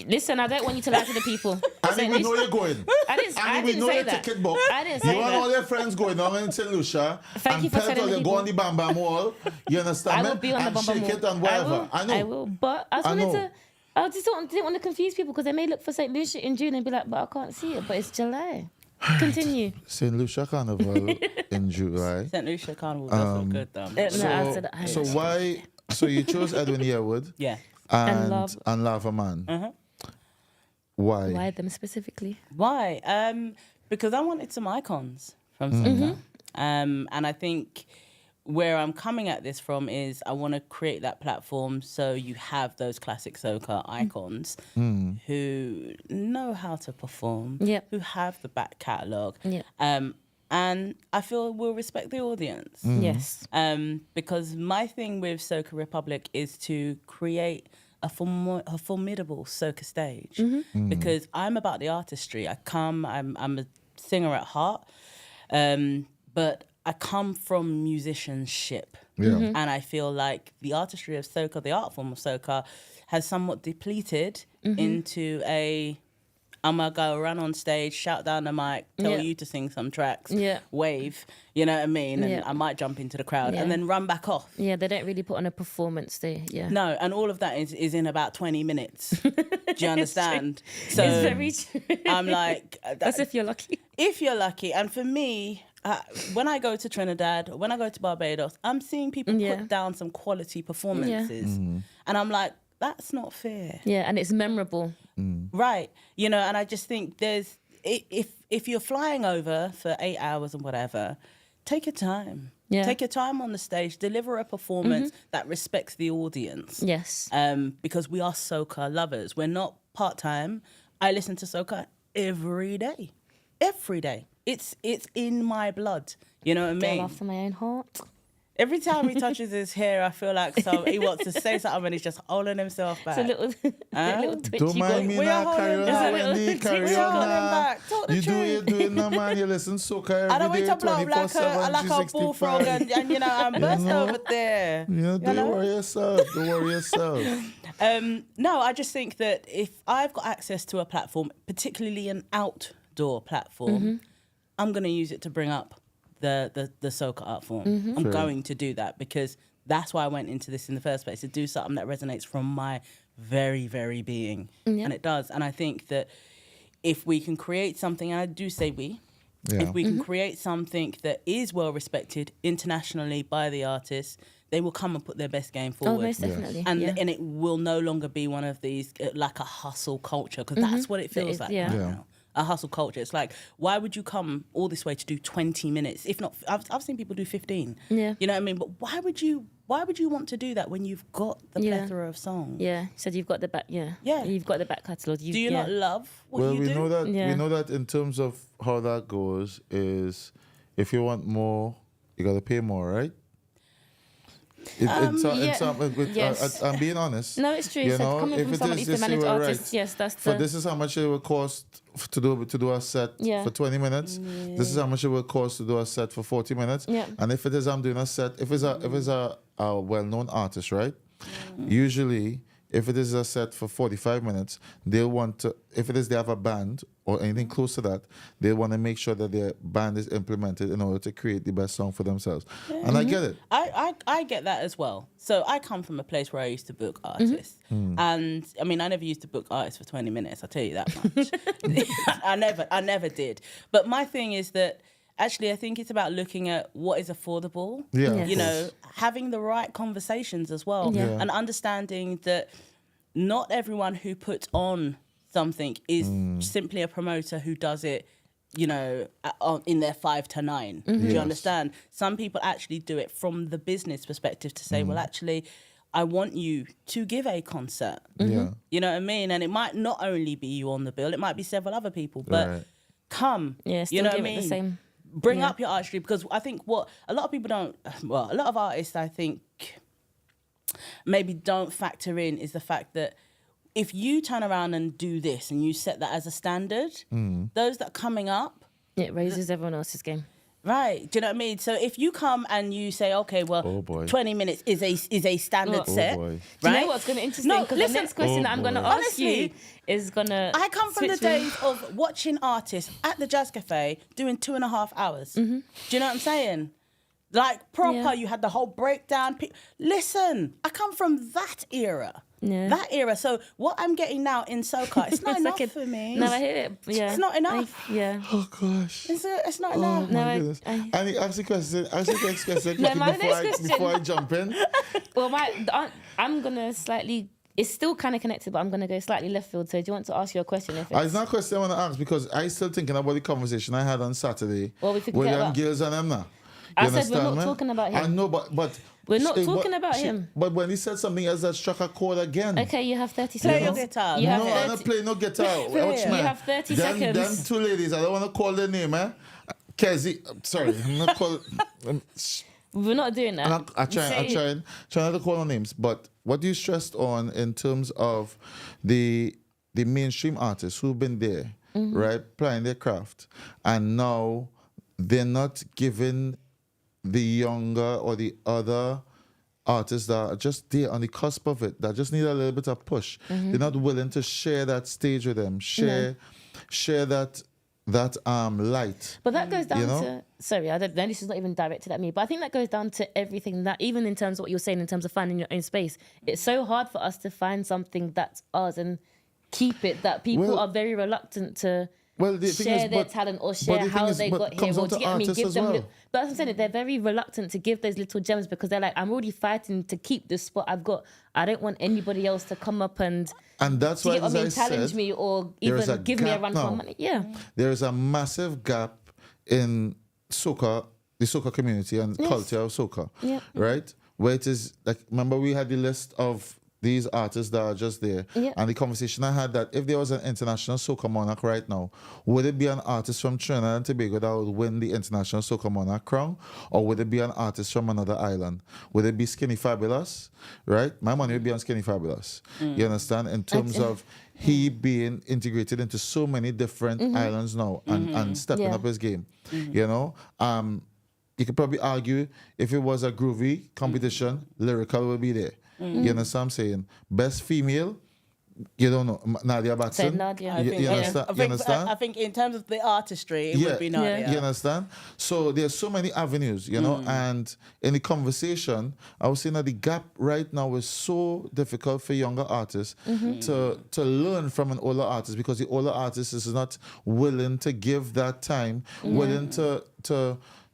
Listen, I don't want you to lie to the people. Annie, St. we know Lucia- you're going. I didn't Annie, we say know your that. ticket book. I didn't You say and that. all your friends going on in St. Lucia. Thank and you for Pelton, telling the you go people. on the Bam Bam Wall. You understand I me? will be on the and Bum Bum shake Wall. it and whatever. I know. I will, but I just I wanted know. to. I just didn't want to confuse people because they may look for St. Lucia in June and be like, but I can't see it. But it's July. Continue. St. Lucia Carnival in July. St. Lucia Carnival does look good, though. No, I said I So why? So you chose Edwin Yearwood Yeah. and Lava Man. Why? Why them specifically? Why? Because I wanted some icons from Soca. And I think where I'm coming at this from is I want to create that platform so you have those classic soca icons who know how to perform, Yep. who have the back catalogue. Yep. And and I feel we'll respect the audience. Yes. Because my thing with Soca Republic is to create a formidable soca stage, because I'm about the artistry. I'm a singer at heart, but I come from musicianship. Yeah. And I feel like the artistry of soca, the art form of soca, has somewhat depleted into a, I'm going to go run on stage, shout down the mic, tell you to sing some tracks, wave, you know what I mean? And I might jump into the crowd and then run back off. Yeah, they don't really put on a performance there. Yeah. No, and all of that is in about 20 minutes. Do you understand? So It's very true. I'm like... As if you're lucky. If you're lucky. And for me, when I go to Trinidad, or when I go to Barbados, I'm seeing people put down some quality performances. And I'm like, that's not fair. Yeah, and it's memorable. Right. You know, and I just think there's, if you're flying over for 8 hours and whatever, take your time. Yeah. Take your time on the stage, deliver a performance that respects the audience. Yes. Because we are soca lovers. We're not part-time. I listen to soca every day. Every day. It's in my blood. You know what I mean? Girl after my own heart. Every time he touches his hair, I feel like he wants to say something and he's just holding himself back. It's a little twitch Don't you got. mind me We are now, carry holding on, back. Wendy, carry We are on holding now. back. Talk the You truth. do it now, man. You listen soca I don't every need day, to blow up 24/7, like a bullfrog 365. and you know, I'm burst know? over there. Yeah, don't worry yourself. Don't worry yourself. No, I just think that if I've got access to a platform, particularly an outdoor platform, I'm going to use it to bring up the soca art form. I'm Sure. going to do that because that's why I went into this in the first place, to do something that resonates from my very, very being. And it does. And I think that if we can create something, and I do say we, if we can create something that is well respected internationally by the artists, they will come and put their best game forward. Oh, most definitely. And yeah. and it will no longer be one of these like a hustle culture, because that's what it feels is, like yeah. right Yeah. now. A hustle culture. It's like, why would you come all this way to do 20 minutes? If not, I've seen people do 15. Yeah. You know what I mean? But why would you want to do that when you've got the Yeah. plethora of songs? Yeah, so you've got the back. Yeah, Yeah. you've got the back catalogue. Do you not love what Well, you we do? know that Yeah. we know that in terms of how that goes is, if you want more, you got to pay more, right? Yes. I'm being honest. No, it's true. You So know, coming if from it someone is who's the this, you managed are artist, right. yes, that's For the. this is how much it will cost to do a set Yeah. for 20 minutes. This is how much it will cost to do a set for 40 minutes. Yeah. And if it is I'm doing a set, if it's a well-known artist, right? Usually, if it is a set for 45 minutes, they'll want to, if it is they have a band or anything close to that, they want to make sure that their band is implemented in order to create the best song for themselves. And I get it. I get that as well. So I come from a place where I used to book artists. And I mean, I never used to book artists for 20 minutes, I'll tell you that much. I never did. But my thing is that actually I think it's about looking at what is affordable. Yeah, Yes. You know, having the right conversations as well. Yeah. And understanding that not everyone who puts on something is simply a promoter who does it, you know, in their 5 to 9. Do you Yes. understand? Some people actually do it from the business perspective to say, well, actually, I want you to give a concert. Yeah. You know what I mean? And it might not only be you on the bill, it might be several other people, but Right. come. Yeah, still you know what I give it mean? the same. Bring yeah. up your artistry, because I think what a lot of people don't, well, a lot of artists, I think, maybe don't factor in is the fact that if you turn around and do this and you set that as a standard, those that are coming up, It raises everyone else's game. right? Do you know what I mean? So if you come and you say, okay, well, Oh, boy. 20 minutes is a standard What? Oh, set, boy. Do you right? know what's going to interesting? No, Because listen- the next question Oh, that I'm going to boy. ask you Honestly, is going to. I come from the days of watching artists at the Jazz Cafe doing 2.5 hours. Do you know what I'm saying? Like proper, Yeah. you had the whole breakdown. Listen, I come from that era. Yeah. That era. So what I'm getting now in soca, it's not It's enough like for me. No, I hear it. Yeah. It's not enough. Yeah. Oh, gosh. It's not Oh, enough. my No, I- goodness. I- And ask the question. Ask the next question No, my next before, question- before I jump in. Well, I'm going to slightly. It's still kind of connected, but I'm going to go slightly left field. So do you want to ask your question? If It's it's, not a question I want to ask because I still thinking about the conversation I had on Saturday Well, we could with get them about- girls and them now. I You said we're understand not me? talking about him. I know, but We're not she- talking but about she- him. But when he said something else that struck a chord again. okay, you have 30 Play seconds. your guitar. You have No, I'm not 30 playing no guitar. Watch, You man. have 30 them, seconds. Them two ladies, I don't want to call their name, eh? Kezi, sorry, I'm not calling. We're not doing that. I try not to call on names, but what you stressed on in terms of the mainstream artists who've been there, right, playing their craft, and now they're not giving the younger or the other artists that are just there on the cusp of it, that just need a little bit of push. They're not willing to share that stage with them, share that light. But that goes down You know? to, sorry, I don't know, this is not even directed at me, but I think that goes down to everything that, even in terms of what you're saying in terms of finding your own space, it's so hard for us to find something that's ours and keep it, that people are very reluctant to share their talent or share how they got here. Or do you get me? Give them, but as I'm saying, they're very reluctant to give those little gems because they're like, I'm already fighting to keep this spot I've got. I don't want anybody else to come up and that's why, as I challenge said, me or even give me a run for money. Yeah, there is a massive gap in soca, the soca community and culture of soca, right? Where it is like, remember we had the list of these artists that are just there. And the conversation I had that if there was an international soca monarch right now, would it be an artist from Trinidad and Tobago that would win the international soca monarch crown? Or would it be an artist from another island? Would it be Skinny Fabulous? Right? My money would be on Skinny Fabulous. You understand? In terms of he being integrated into so many different islands now and stepping up his game. You know? You could probably argue if it was a groovy competition, Lyrical would be there. You understand what I'm saying? Best female, you don't know, Nadia Batson. Nadia. You understand? I think in terms of the artistry, it would be Nadia. You understand? So there's so many avenues, you know, and in the conversation, I was saying that the gap right now is so difficult for younger artists to learn from an older artist because the older artist is not willing to give that time, willing to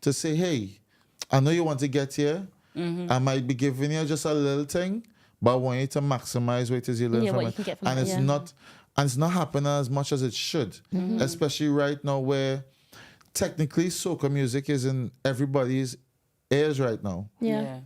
say, hey, I know you want to get here. I might be giving you just a little thing, but I want you to maximize what it is you learn from it. And it's not happening as much as it should, especially right now where technically soca music is in everybody's ears right now,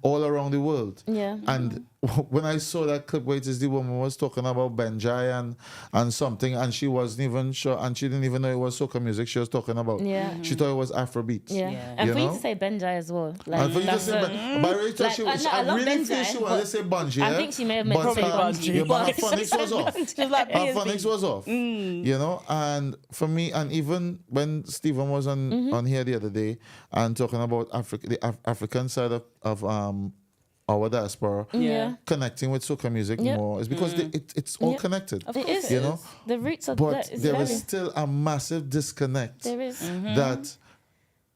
all around the world. And when I saw that clip where it is the woman was talking about Benjai and something, and she wasn't even sure, and she didn't even know it was soca music she was talking about. She thought it was Afrobeat. And for you to say Benjai as well. Like, and for you to say I really feel she wanted to say Bungie. I think she may have meant to say Bungie. But her phonics was off. Her phonics was off. Mm. You know, and for me, and even when Stephen was on here the other day and talking about the African side of our diaspora, connecting with soca music more, is because it's all connected. It is. You know, the roots are but there is still a massive disconnect. There is. That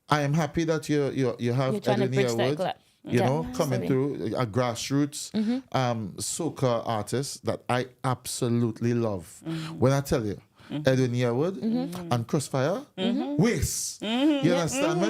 I am happy that you have Edwin Yearwood, you know, coming through, a grassroots soca artist that I absolutely love. When I tell you, Edwin Yearwood and Crossfire, Waste. You understand me?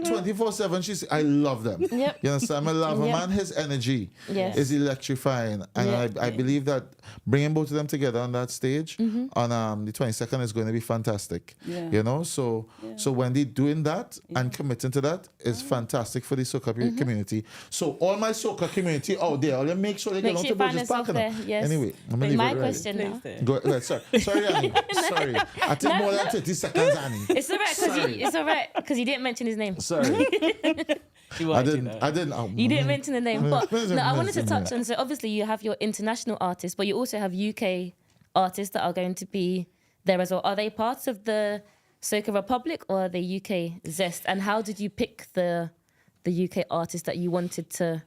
24/7, I love them. You understand me? I love him, and his energy is electrifying. And I believe that bringing both of them together on that stage on the 22nd is going to be fantastic. You know, so Wendy doing that and committing to that is fantastic for the soca community. So all my soca community out there, I'll make sure they get on to Burgess Park. Anyway, I'm going to leave my it question now. Go ahead, sorry, Annie. Sorry, I take more than 30 seconds, Annie. It's all right because you didn't mention his name. Sorry. I didn't. You didn't mention the name, but no, I wanted to touch on. So obviously you have your international artists, but you also have UK artists that are going to be there as well. Are they parts of the Soca Republic or are they UK Zest? And how did you pick the UK artists that you wanted to?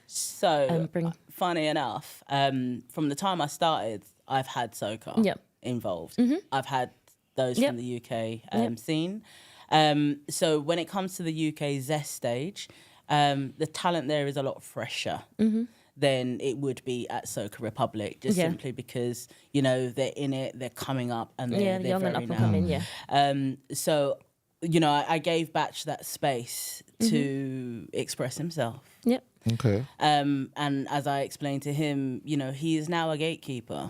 So bring? Funny enough, from the time I started, I've had soca involved. I've had those from the UK scene. So when it comes to the UK Zest stage, the talent there is a lot fresher than it would be at Soca Republic, just simply because, you know, they're in it, they're coming up, and they're young very and up and coming, so, you know, I gave Batch that space to express himself. Okay. And as I explained to him, you know, he is now a gatekeeper,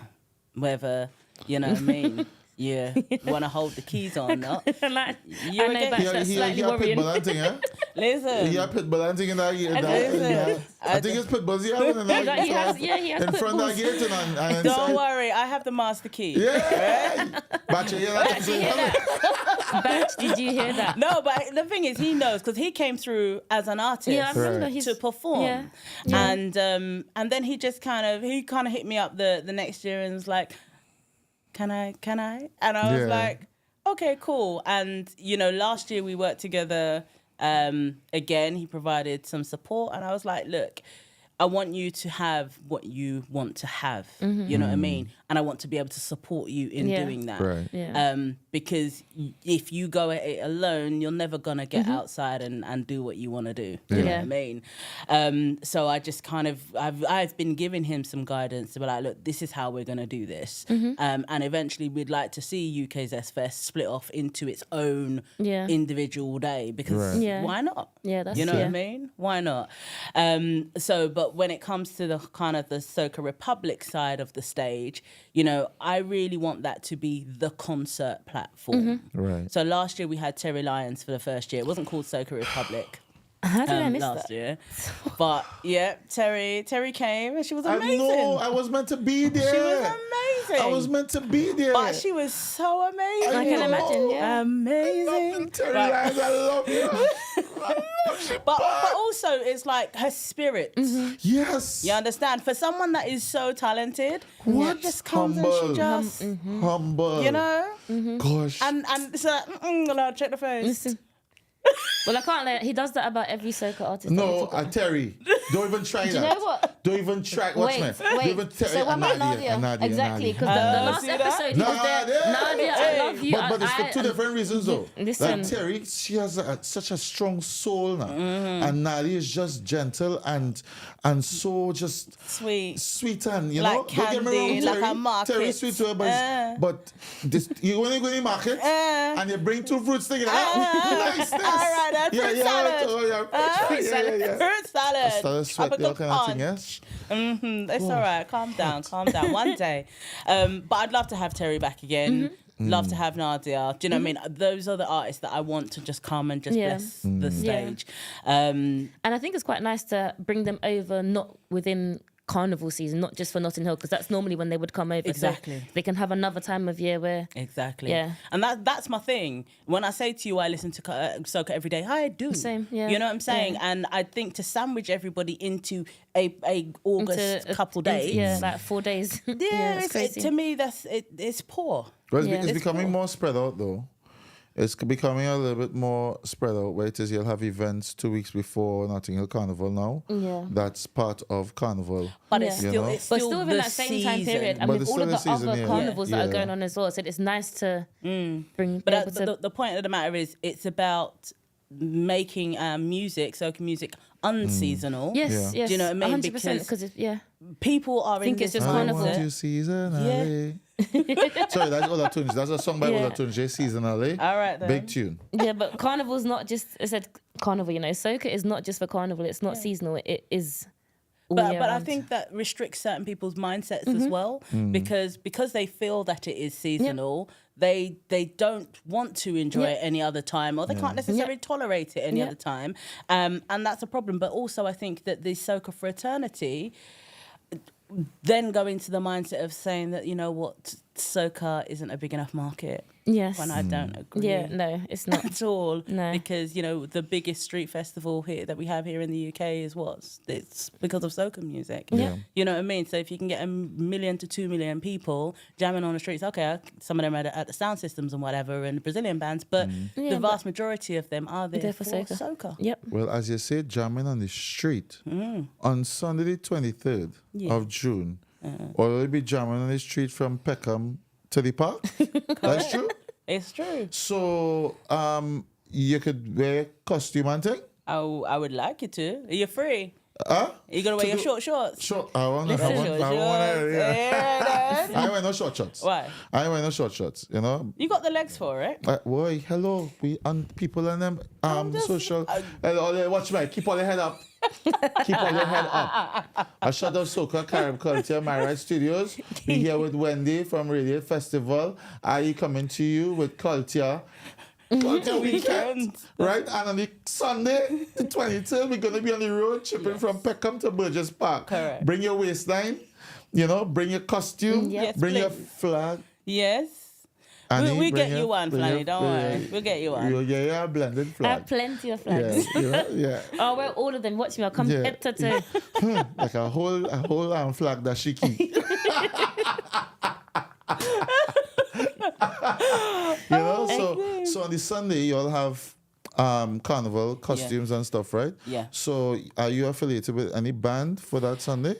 whether, you know what I mean, Yeah, want to hold the keys on, not. Like, You I know again? that's slightly worrying. Pitbull thing, eh? Listen. He had pitbull hunting in that Listen. I think it's pitbulls he having in that He has in front of that pitbulls. gate and Don't inside. worry, I have the master key. Yeah. But you hear that? Did you hear that? Batch, did you hear that? No, but the thing is, he knows because he came through as an artist. Yeah, I remember Right. he's To perform, Yeah. and then he just kind of hit me up the next year and was like, can I, and I was Yeah. like, okay, cool. And last year we worked together again. He provided some support, and I was like, look, I want you to have what you want to have. You know what I mean? And I want to be able to support you in Yeah. doing that. Right. Yeah. Because if you go at it alone, you're never gonna get outside and do what you want to do. You know what I mean? So I just kind of I've been giving him some guidance to be like, look, this is how we're gonna do this. And eventually we'd like to see UK Zest Fest split off into its own Yeah. individual day because Right. Yeah. why not? Yeah, that's You know what I yeah. mean? Why not? But when it comes to the kind of the Soca Republic side of the stage, I really want that to be the concert platform. Right. So last year we had Terry Lyons for the first year. It wasn't called Soca Republic. How did I miss last that? year. But yeah, Terry came and she was I amazing. know. I was meant to be there. She was amazing. I was meant to be there. But she was so amazing. I can imagine, yeah. Amazing. Terry Right. Lyons, I love you. I love you. But also it's like her spirit. Yes. You understand? For someone that is so talented, What? she just comes Humble. and she just, Humble. you know? Gosh. And it's like, Lord, check the face. Listen. Well, I can't let. He does that about every Soca artist. that we No, talk about. Terry, don't even try that. Do you know what? Don't even try. Watch Wait, me. Don't wait. even So what about Nadia? Exactly, because the last see that? episode he was there. Nadia, I love you. But it's for two different reasons, though. Listen. Like Terry, she has such a strong soul now, and Nadia is just gentle and so just Sweet. and Like don't get me candy, wrong, like a market. Terry's sweet to her, but this, you when you go to the market and you bring two fruits together, nice. All right, that's fruit salad. Fruit salad. Fruit salad. Started sweating, all kind of thing, yes. It's all right. Calm down. One day. But I'd love to have Terry back again. Love to have Nadia. Do you know what I mean? Those are the artists that I want to just come and just bless the stage. And I think it's quite nice to bring them over, not within carnival season, not just for Notting Hill, because that's normally when they would come over. Exactly. So they can have another time of year where. Exactly. Yeah. And that's my thing. When I say to you, I listen to Soca every day. I do. Same, yeah. You know what I'm saying? Yeah. And I think to sandwich everybody into a August couple days. Yeah, like 4 days. Yeah, it's crazy. to me it's poor. Well, Yeah. it's becoming more spread out, though. It's becoming a little bit more spread out, where it is you'll have events 2 weeks before Notting Hill Carnival now. Yeah. That's part of Carnival. But Yeah. it's You still know? it's But still still within the that same time season. period, and But with it's all still of the the season, other yeah. carnivals that Yeah. are going on as well, so it's nice to bring. But be able to, the point of the matter is, it's about making soca music unseasonal. yes, Yeah. yes. Do you know what I mean? 100%, because People are think in it's this just I carnival. want mindset. you seasonally. Sorry, that's Ola Tunes. That's a song by Yeah. Ola Tunes, seasonally. All right then. Big tune. Yeah, but carnival's not just. I said carnival. Soca is not just for carnival. It's not seasonal. It is. all But year I round. think that restricts certain people's mindsets as well, because they feel that it is seasonal. They don't want to enjoy it any other time, or they can't necessarily tolerate it any other time, and that's a problem. But also, I think that the Soca fraternity then go into the mindset of saying that, you know what, Soca isn't a big enough market. Yes. When I don't agree. Yeah. No, it's not. At all. No. Because, the biggest street festival here that we have here in the UK is it's because of soca music. Yeah. You know what I mean? So if you can get 1 million to 2 million people jamming on the streets, okay, some of them are at the sound systems and whatever, and the Brazilian bands, but Yeah, the vast majority of them are there They're for for soca. soca. Yep. Well, as you say, jamming on the street on Sunday the 23rd of June, or will be jamming on the street from Peckham to the park. That's true. It's true. So you could wear costume and thing. I would like you to. You're free. Are you gonna wear your short shorts? Short. I want Short shorts. Yeah. I ain't wear no short shorts. Why? I ain't wear no short shorts. You know. You got the legs for it. Boy, hello. We on people and them social. Watch me. Keep all your head up. Keep all your head up. I shout out Soca, Caribbean Culture, My Right Studios. We here with Wendy from Radiate Festival. I coming to you with Culture. Culture Weekend. Right? And on the Sunday, the 23rd, we're going to be on the road, tripping from Peckham to Burgess Park. Correct. Bring your waistline, bring your costume, Yes, bring your please. flag. Yes. Annie, We bring get you one, Flanny, don't worry. We'll get you one. Yeah, a blended I flag. have plenty of flags. Yeah. I'll wear all of them. Watch me. I'll come Yeah. head to toe. Like a whole flag that she keep. So on the Sunday you'll have carnival costumes and stuff, right? Yeah. So are you affiliated with any band for that Sunday?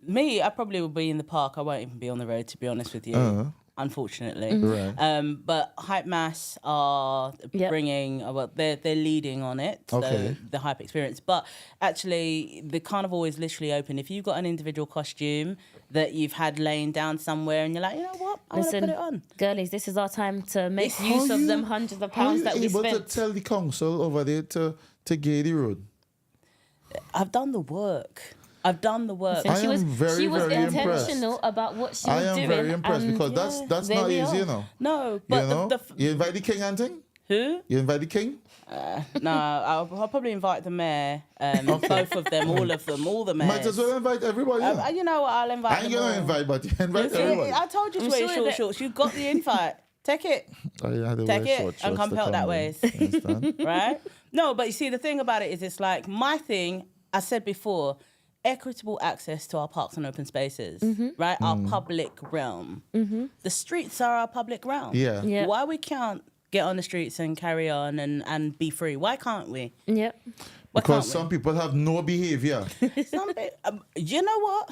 Me, I probably will be in the park. I won't even be on the road, to be honest with you. Unfortunately. Right. But Hype Mass are bringing, they're leading on it, so Okay. the Hype Experience. But actually, the carnival is literally open. If you've got an individual costume that you've had laying down somewhere and you're like, you know what, I want to put it on. Girlies, this is our time to make use of them hundreds of pounds that we able spent. to tell the council over there to gay the road? I've done the work. I've done the work. I she am was, very, she was very intentional impressed. about what she I was am doing. very impressed and because that's there not we easy, are. you know. No, but You know? You invite the king and thing? who? You invite the king? No, I'll probably invite the mayor, both of them, all of them, all the mayors. Might as well invite everybody. You know. You know what? I'll invite I ain't them gonna all. invite, but you invite See, everybody. I told you to I'm wear sure short that- shorts. You got the invite. Take it, I had to Take wear it short and shorts come to pelt that in. ways. You understand? right? No, but you see, the thing about it is, it's like my thing. I said before, equitable access to our parks and open spaces, right? Our public realm. The streets are our public realm. Yeah. Yeah. Why we can't get on the streets and carry on and be free? Why can't we? Yep. Why Because can't some people have no behavior. Some you know what?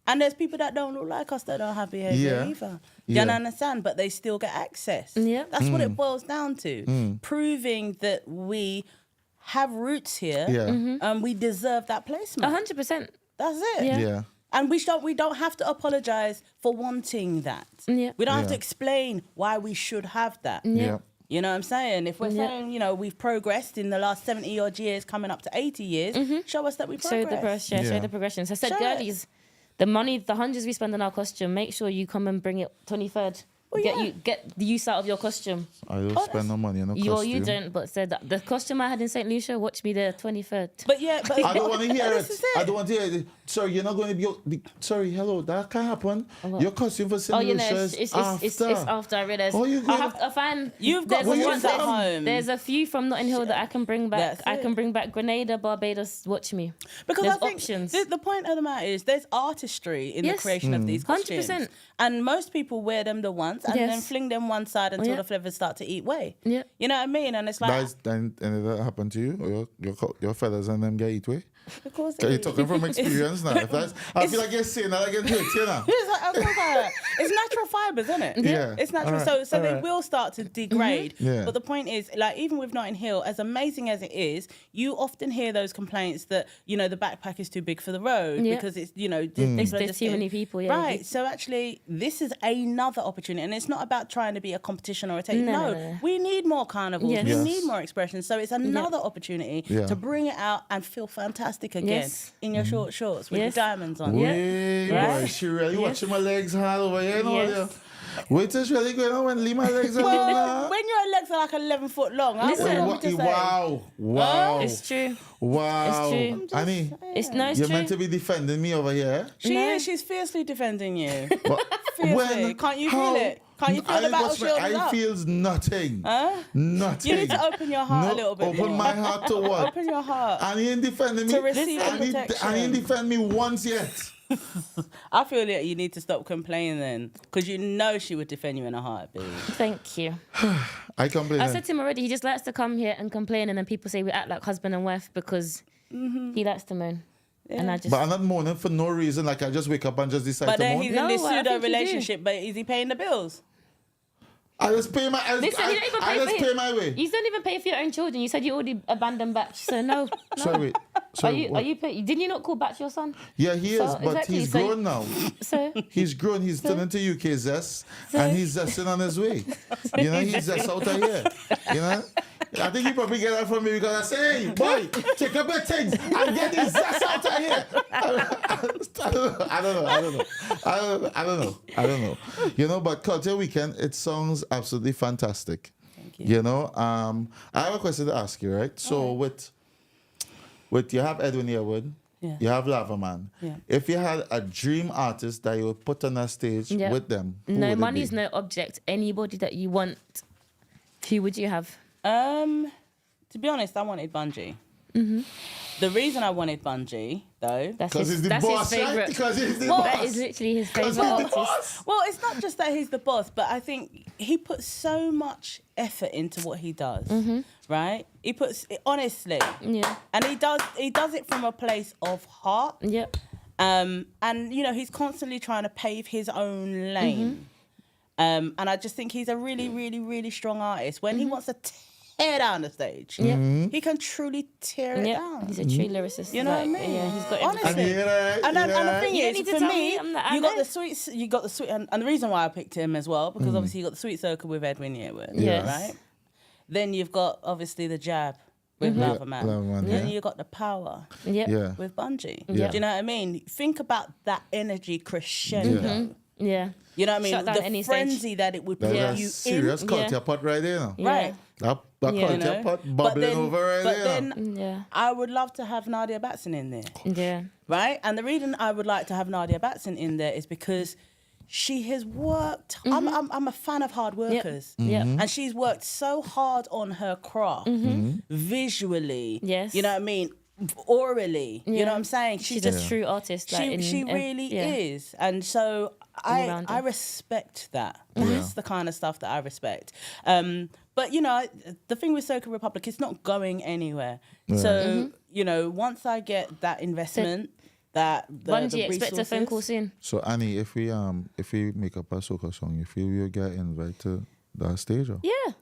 And there's people that don't look like us that don't have behaviour Yeah. either. Yeah. You understand? But they still get access. Yeah. That's what it boils down to. Proving that we have roots here Yeah. and we deserve that placement. 100%. That's it. Yeah. Yeah. And we don't have to apologise for wanting that. Yeah. We don't have Yeah. to explain why we should have that. Yeah. You know what I'm saying? If we're Yeah. saying, we've progressed in the last 70 odd years, coming up to 80 years, show us that we Show progressed. the progression. Show Yeah. the progression. So I said, Show it. girlies, the money, the hundreds we spend on our costume, make sure you come and bring it 23rd. Well, yeah. Get the use out of your costume. I don't spend no money on no You costume. don't, but said that the costume I had in St. Lucia, watch me there 23rd. But yeah, but I don't want to hear this it. is I don't want to hear it. Sorry, you're not going to be. Sorry, hello, that can't happen. Your costume for St. Oh, you know, Lucia is after. it's after I realised. Oh, you I have to find. You've got there's ones one- at home. There's a few from Notting Hill that I can bring back. That's I it. can bring back Grenada, Barbados. Watch me. Because There's I think options. The point of the matter is there's artistry in the Yes. creation of these costumes. 100%. And most people wear them the once and then Yes. fling them one side until Yeah. the flavours start to eat way. Yeah. You know what I mean? And it's like, And that happened to you? Or your fellas and them get eat way? of course You're it talking is. from experience now. I feel like you're saying that I get hurt, you know? It's like, of course I- it's natural fibres, isn't it? Yeah. It's natural. Alright, So they alright. will start to degrade. Yeah. But the point is, like, even with Notting Hill, as amazing as it is, you often hear those complaints that, the backpack is too big for the road Yeah. because it's, people are There's just too getting- many people, yeah. Right. So actually, this is another opportunity. And it's not about trying to be a competition or a take. No. We need more carnivals. Yes. We Yes. need more expression. So it's another opportunity Yeah. to bring it out and feel fantastic again Yes. in your short shorts with Yes. your diamonds on. Yeah. Wait, Right. boy, she really watching my legs hard over here, you know? Yes. Wait till she really going on when leave my legs alone Well, now. when your legs are like 11 foot long, I Listen. don't want to say. Wow. It's true. Wow. It's true. Annie, It's you're true. meant to be defending me over here. She No. is. She's fiercely defending you. But Fiercely. Can't you feel it? Can't you feel the battle shield is I up? feels nothing. Huh? Nothing. You need to open your heart a little bit Open more. my heart to what? Open your heart. And he ain't defending me. To receive the And he protection. ain't defend me once yet. I feel that you need to stop complaining then, because you know she would defend you in a heartbeat. Thank you. I complain. I said to him already, he just likes to come here and complain, and then people say we act like husband and wife because he likes to moan. And I just. But I'm not moaning for no reason. Like I just wake up and just decide But to then moan. he's No, in this I think pseudo you do. relationship, but is he paying the bills? I just pay my. Listen, you don't even I pay just for pay my way. You don't even pay for your own children. You said you already abandoned batch, so no. Sorry, wait. So Are you? what? Didn't you not call back to your son? Yeah, he is, So, but exactly, he's so- grown now. So He's grown. He's turned into UK zest, and he's zesting on his way. You know, he's zest out of here. You know, I think he probably get that from me because I say, "Hey, boy, take up your things and get this zest out of here." I don't know. You know, but Culture Weekend, it sounds absolutely fantastic. Thank you. You know, I have a question to ask you, right? So with you have Edwin Yearwood, Yeah. you have Lava Man. Yeah. If you had a dream artist that you would put on a stage Yeah. with them, who no, would money's it be? no object. Anybody that you want, who would you have? To be honest, I wanted Bungie. The reason I wanted Bungie, though, That's Because he's the boss, his right? favorite. Because he's the Well, boss. That is literally his 'Cause favorite he's the artist. boss. well, it's not just that he's the boss, but I think he puts so much effort into what he does, right? He puts honestly, Yeah. and he does it from a place of heart. Yep. And you know, he's constantly trying to pave his own lane. And I just think he's a really, really, really strong artist. When he wants to tear down the stage, he can truly tear it Yep. down. He's a true lyricist. You know what I mean? Yeah, he's got Honestly. everything. And you know, And the thing You don't is, need to for tell me, me, I'm not- I you got know. the sweet, and the reason why I picked him as well, because obviously you got the Sweet Soca with Edwin Yearwood, Yes. right? Then you've got obviously the Jab with Lava Man. Lava Man, Then yeah. you got the Power Yep. Yeah. with Bungie. Yeah. Do you know what I mean? Think about that energy crescendo. Yeah. You know what I mean? Shut down The any frenzy stage. that it would put That's Yeah. a you serious in. culture Yeah. pot right there now. Yeah. Right. That Yeah. culture You know? pot But bubbling then, over right but there. then Yeah. I would love to have Nadia Batson in there. Yeah. Right? And the reason I would like to have Nadia Batson in there is because she has worked. I'm a fan of hard workers. Yep. And she's worked so hard on her craft, visually. Yes. You know what I mean? Orally. You Yeah. know what I'm saying? She's a true artist. Like, She really is. And so All-rounder. I respect that. Yeah. That's the kind of stuff that I respect. But, you know, the thing with Soca Republic, it's not going anywhere. So, you know, once I get that investment, the Bungie, expect a phone call resources- soon. So Annie, if we make up a soca song, you feel you'll get invited to that stage, or Yeah.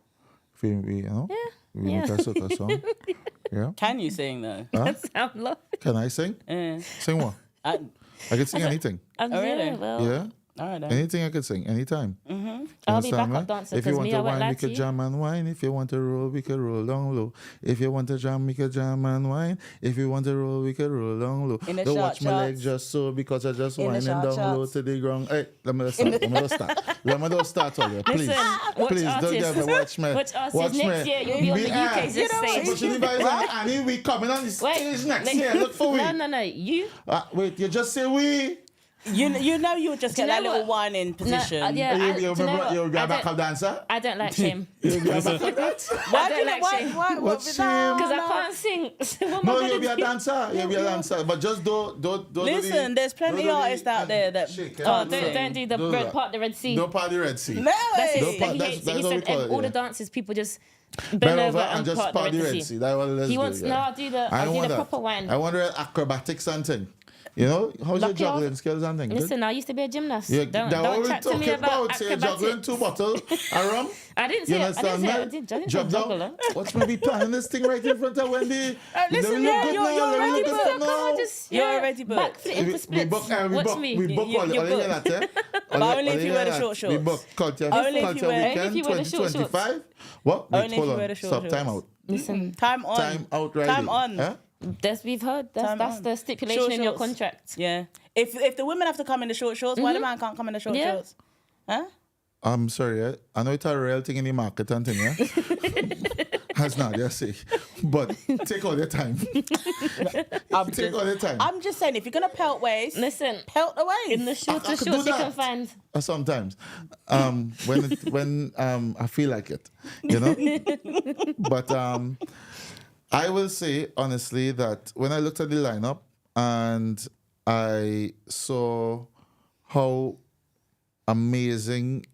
if we you know, we Yeah. make a soca song, yeah. Can you sing, though? Sound love. Can I sing? Sing what? I, I can sing anything. Oh, really? Yeah, well, Yeah, all right, then. anything I can sing anytime. I'll be Understand backup me? dancer If you because want me, to I won't wine, lie we to could you. jam and wine. If you want to roll, we could roll down low. If you want to jam, we could jam and wine. If you want to roll, we could roll down low. In the Don't short watch my leg shorts. just so because I just In the whining short down low shorts. to the ground. Hey, let me just start. Let me just start all please. Listen, watch Please don't artists. get me. Watch me. Watch artists. Watch Next me. year, you'll be on the UK's you stage. But you guys and Annie, we coming on the stage next like- year. Look for we. No. You. Wait, you just say we. You know you'll just Do get you that know little what? whining position. yeah. You'll do you know what? be a I backup don't- dancer. I don't like shame. You'll be a backup dancer. Why I do don't you like why, shame. why, What's what, shame? Because I can't sing. So what am I No, gonna you'll be a do? dancer. You'll be a dancer. But just don't Listen, there's plenty artists out there that shake, Oh, Don't don't do the Do red that. part, the Red Sea. No part of the Red Sea. No That's way. his, No part- he that's- hates it. that's He what we said call it, all the yeah. dances, people just bend Bend over and just part part the the Red Red Sea. Sea. That's what let's He do, wants, yeah. no, I'll do the I don't want proper that. one. I want the acrobatics and thing. You know, how's Lucky your off. juggling skills and thing? Good? Listen, I used to be a gymnast. Yeah, Don't that what we chat to me talking about Say juggling acrobatics. 2 bottles of rum. I didn't You say I understand didn't say me? I didn't Jump say down. juggler. Watch me be planning this thing right in front of Wendy. Listen, Let me yeah, look you're good now, let me already look good booked. now. You're already booked. Backflip for We splits. book, Watch me. we book all You're you hear booked. that, eh? But only if you wear the that. short We shorts. book culture, Only if you culture wear- weekend only if you wear the short shorts. 2025. What? Wait, Only if hold you on. wear the short Stop, time shorts. out. Listen, Time on. Time out, right? Time on. Eh? we've heard Time that's on. the stipulation Short in your shorts. contract. Yeah. If the women have to come in the short shorts, why the man can't come in the short Yeah. shorts? Huh? I'm sorry, eh? I know it's a real thing in the market and thing, yeah? That's not, yes, see. But take all your time. Take all your time. I'm just saying, if you're gonna pelt waist, Listen, pelt the waist. in the I shortest could do shorts you that. can find. Sometimes, when I feel like it, you know. But I will say honestly that when I looked at the lineup and I saw how amazing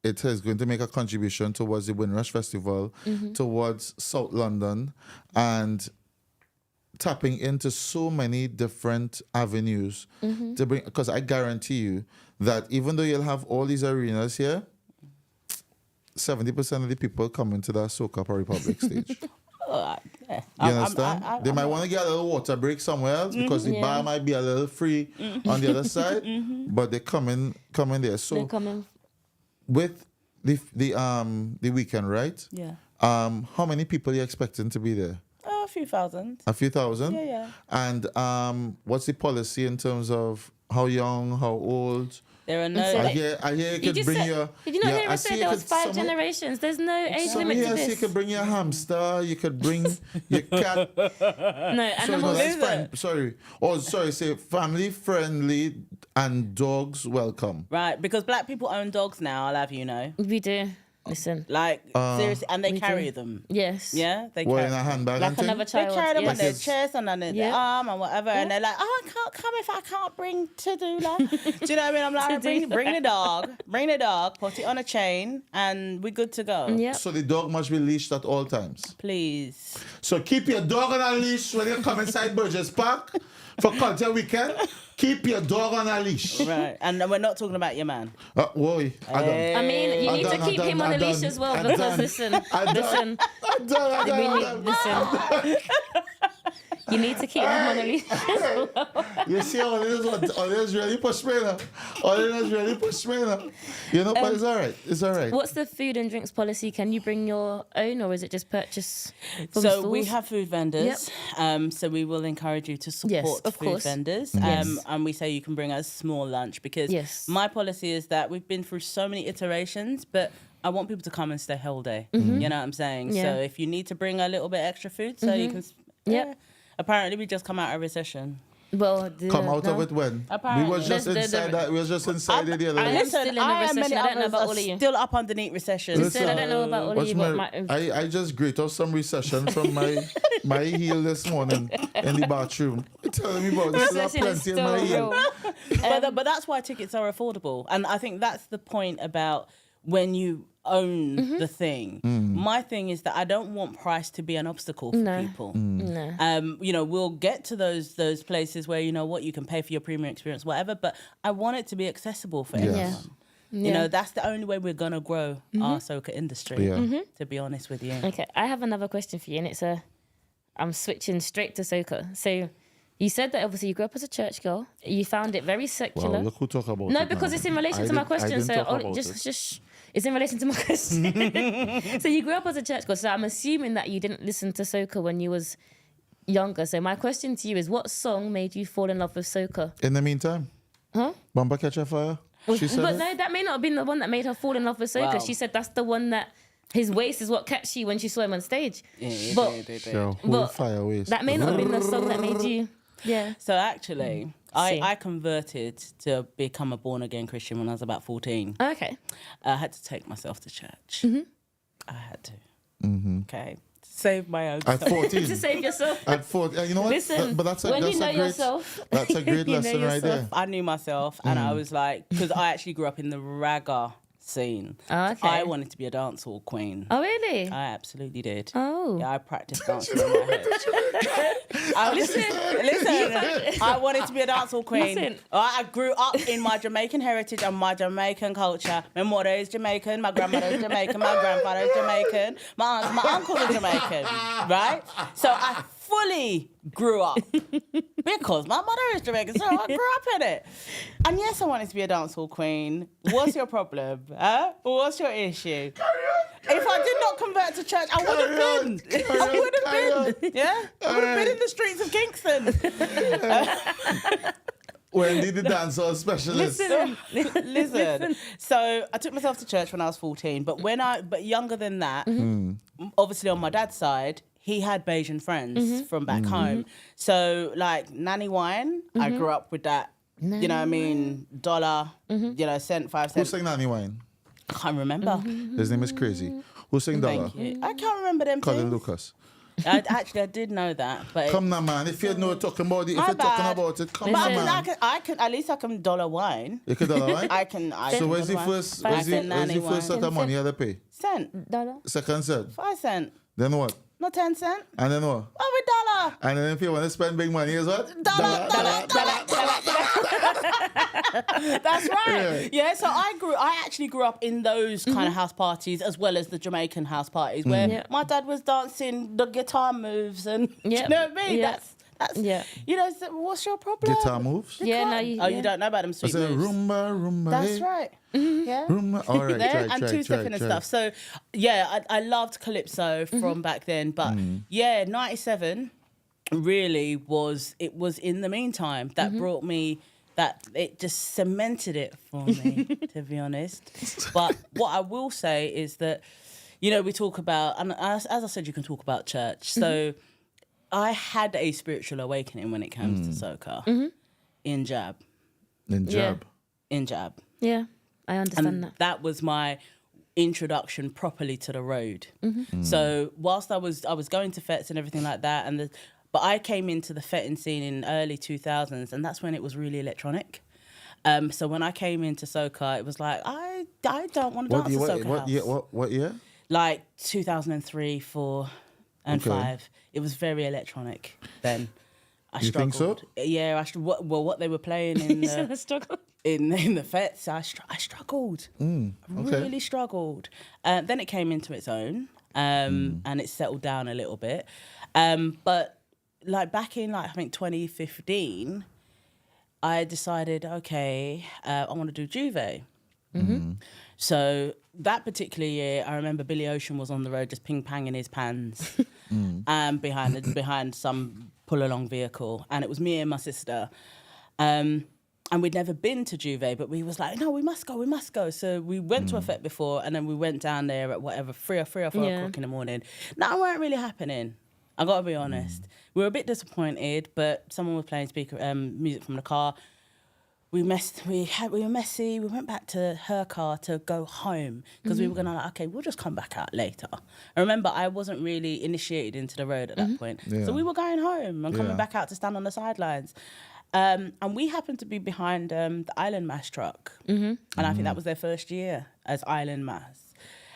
it is going to make a contribution towards the Windrush Festival, towards South London, and tapping into so many different avenues to bring, because I guarantee you that even though you'll have all these arenas here, 70% of the people coming to that Soca Republic stage. You understand? They might want to get a little water break somewhere else because the bar might be a little free on the other side, but they come in there. So They're coming. with the weekend, right? Yeah. How many people are you expecting to be there? A few thousand. A few thousand? Yeah. And what's the policy in terms of how young, how old? There are no. So I like- hear you could just bring said, your. did you not hear I us say see there you was could- 5 some- generations? There's no age Some limit to here say you this. could bring your hamster, you could bring your cat. No, Sorry, no, animals. that's fine. Sorry. Oh, sorry, say family friendly and dogs welcome. Right, because black people own dogs now, I'll have you know. We do. Listen. Like, seriously, and they we carry do. them. Yes. Yeah? They What, carry in a handbag Like and thing? another They child. carry them on Yes. their Yes. chest and on their Yeah. arm and whatever, and they're like, "Oh, I can't come if I can't bring Tadula." Do you know what I mean? I'm like, bring the dog, put it on a chain, and we're good to go. Yep. So the dog must be leashed at all times. Please. So keep your dog on a leash when you come inside Burgess Park for Culture Weekend. Keep your dog on a leash. Right, and we're not talking about your man. Whoa, I done. I mean, you I need done, to I keep done, him on I a leash done, as well I because done. listen, I done. listen, you need to keep him on a leash as well. You see all this really push me now. All this really push me now. You know, but it's all right. It's all right. What's the food and drinks policy? Can you bring your own, or is it just purchase from So stores? we have food vendors. So we will encourage you to support of food course. vendors. Yes. And we say you can bring a small lunch because Yes. my policy is that we've been through so many iterations, but I want people to come and stay whole day. Mm-hmm. You know what I'm saying? Yeah. So if you need to bring a little bit extra food, so you can. Yep. Apparently, we just come out of recession. Well, Come out of it when? Apparently. We was just The- inside that. We was just inside it the other I day. am still in a recession. many I don't know others about are all of you. Still up underneath recession. Listen, I don't know about all of Watch you, my- but I just grate off some recession from my heel this morning in the bathroom. You're telling me about this. There's recession is plenty in my still heel. real. But that's why tickets are affordable. And I think that's the point about when you own Mm-hmm. the thing. My thing is that I don't want price to be an obstacle for people. No. We'll get to those places where, you know what, you can pay for your premium experience, whatever, but I want it to be accessible for everyone. Yes. You know, that's the only way we're going to grow our soca industry, Yeah. to be honest with you. Okay, I have another question for you, and I'm switching straight to soca. So, you said that obviously you grew up as a church girl. You found it very secular. Wow, look who talk about No, it because now. it's in relation I to my didn't- I question. didn't So talk oh, about just, it. just, it's in relation to my question. So you grew up as a church girl. So I'm assuming that you didn't listen to soca when you was younger. So my question to you is, what song made you fall in love with soca? In the meantime, Huh? Bumper Catch a Fire. She said But it? no, that may not have been the one that made her fall in love with soca. Wow. She said that's the one that his waist is what catch you when she saw him on stage. Yeah, But Yo, whole But fire waste. that may not have been the song that made you. Yeah. So actually, See. I converted to become a born-again Christian when I was about 14. Okay. I had to take myself to church. Mm-hmm. I had to. Okay. Save my own At soul. 14. To save yourself. At 14. You know what? Listen, But that's a, when that's you know a great, yourself, that's a great you know lesson right yourself. there. I knew myself, and I was like, because I actually grew up in the ragga scene. Oh, okay. I wanted to be a dancehall queen. Oh, really? I absolutely did. Oh. Yeah, I practiced dancing in my head. Listen, I wanted to be a dancehall queen. Listen. I grew up in my Jamaican heritage and my Jamaican culture. My mother is Jamaican, my grandmother is Jamaican, my grandfather is Jamaican, my aunts, my uncles are Jamaican, right? So I fully grew up because my mother is Jamaican, so I grew up in it. And yes, I wanted to be a dancehall queen. What's your problem? Huh? What's your issue? If I did not convert to church, I would have been. I would have been. Yeah? I would have been in the streets of Kingston. Wendy, the dancehall specialist. Listen. So I took myself to church when I was 14, but younger than that, obviously on my dad's side, he had Bajan friends from back home. So like Nanny Wine, I grew up with that. You know what I mean? $1, cent, 5 Who cents. sang Nanny Wine? I can't remember. His name is Crazy. Who sang Dollar? Thank you. I can't remember them Colin things. Lucas. I did know that, but Come now, man. If you know talking about it, if My you're talking bad. about it, come but on, Listen. man. I can at least I can $1 wine. You could dollar wine? I can. So where's the $1 wine. first? Five Where's the cent nanny first wine. set of money you had to pay? Cent, Dollar. Second set. 5 cent, Then what? not 10 cent. And then what? Oh, dollar. And then if you want to spend big money, is what? Dollar. That's right. Yeah. So I actually grew up in those kind of house parties as well as the Jamaican house parties where my dad was dancing the guitar moves and you know what I mean? Yeah. That's you know, what's your problem? Guitar moves? Yeah, you don't know about them sweet I said moves. rumba. That's hey. right. Yeah. Rumba. All right, There, try, and two-stepping and stuff. So, yeah, I loved Calypso from back then. But, 97 really was in the meantime that brought me, that it just cemented it for me, to be honest. But what I will say is that, you know, we talk about, and as I said, you can talk about church. So I had a spiritual awakening when it comes to soca in Jab. In Jab. In Jab. Yeah, I understand And that was my introduction properly to the road. So whilst I was going to fets and everything like that, but I came into the fetting scene in early 2000s, and that's when it was really electronic. So when I came into soca, it was like I don't want to dance to soca house. What year? Like 2003, 4, and 5. It was very electronic then. I struggled. Think so? Yeah, what they were playing in the, in the fets, I struggled. Really struggled. Then it came into its own, and it settled down a little bit. But like back in I think 2015, I decided, okay, I want to do Juve. So that particular year, I remember Billy Ocean was on the road just ping-panging his pans behind some pull-along vehicle. And it was me and my sister. And we'd never been to Juve, but we was like, no, we must go. So we went to a fete before, and then we went down there at whatever, 3 or 4 o'clock in the morning. That weren't really happening. I got to be honest. We were a bit disappointed, but someone was playing music from the car. We were messy. We went back to her car to go home because we were going to okay, we'll just come back out later. I remember I wasn't really initiated into the road at that point. Yeah. So we were going home and coming back out to stand on the sidelines. And we happened to be behind the Island Mass truck. And I think that was their first year as Island Mass.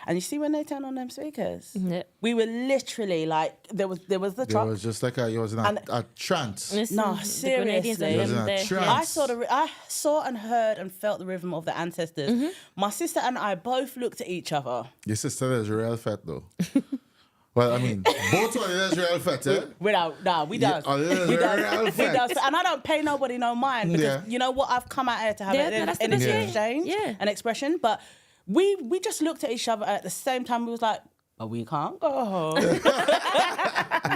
And you see when they turn on them speakers, we were literally like, there was the truck. It was just like you was in a trance. No, seriously. You was in a trance. I saw and heard and felt the rhythm of the ancestors. My sister and I both looked at each other. Your sister is real fat though. Well, I mean, both of you is real fat, eh? We does. We does. And I don't pay nobody no mind because you know what? I've come out here to have an exchange, an expression, but we just looked at each other at the same time. We was like, but we can't go home.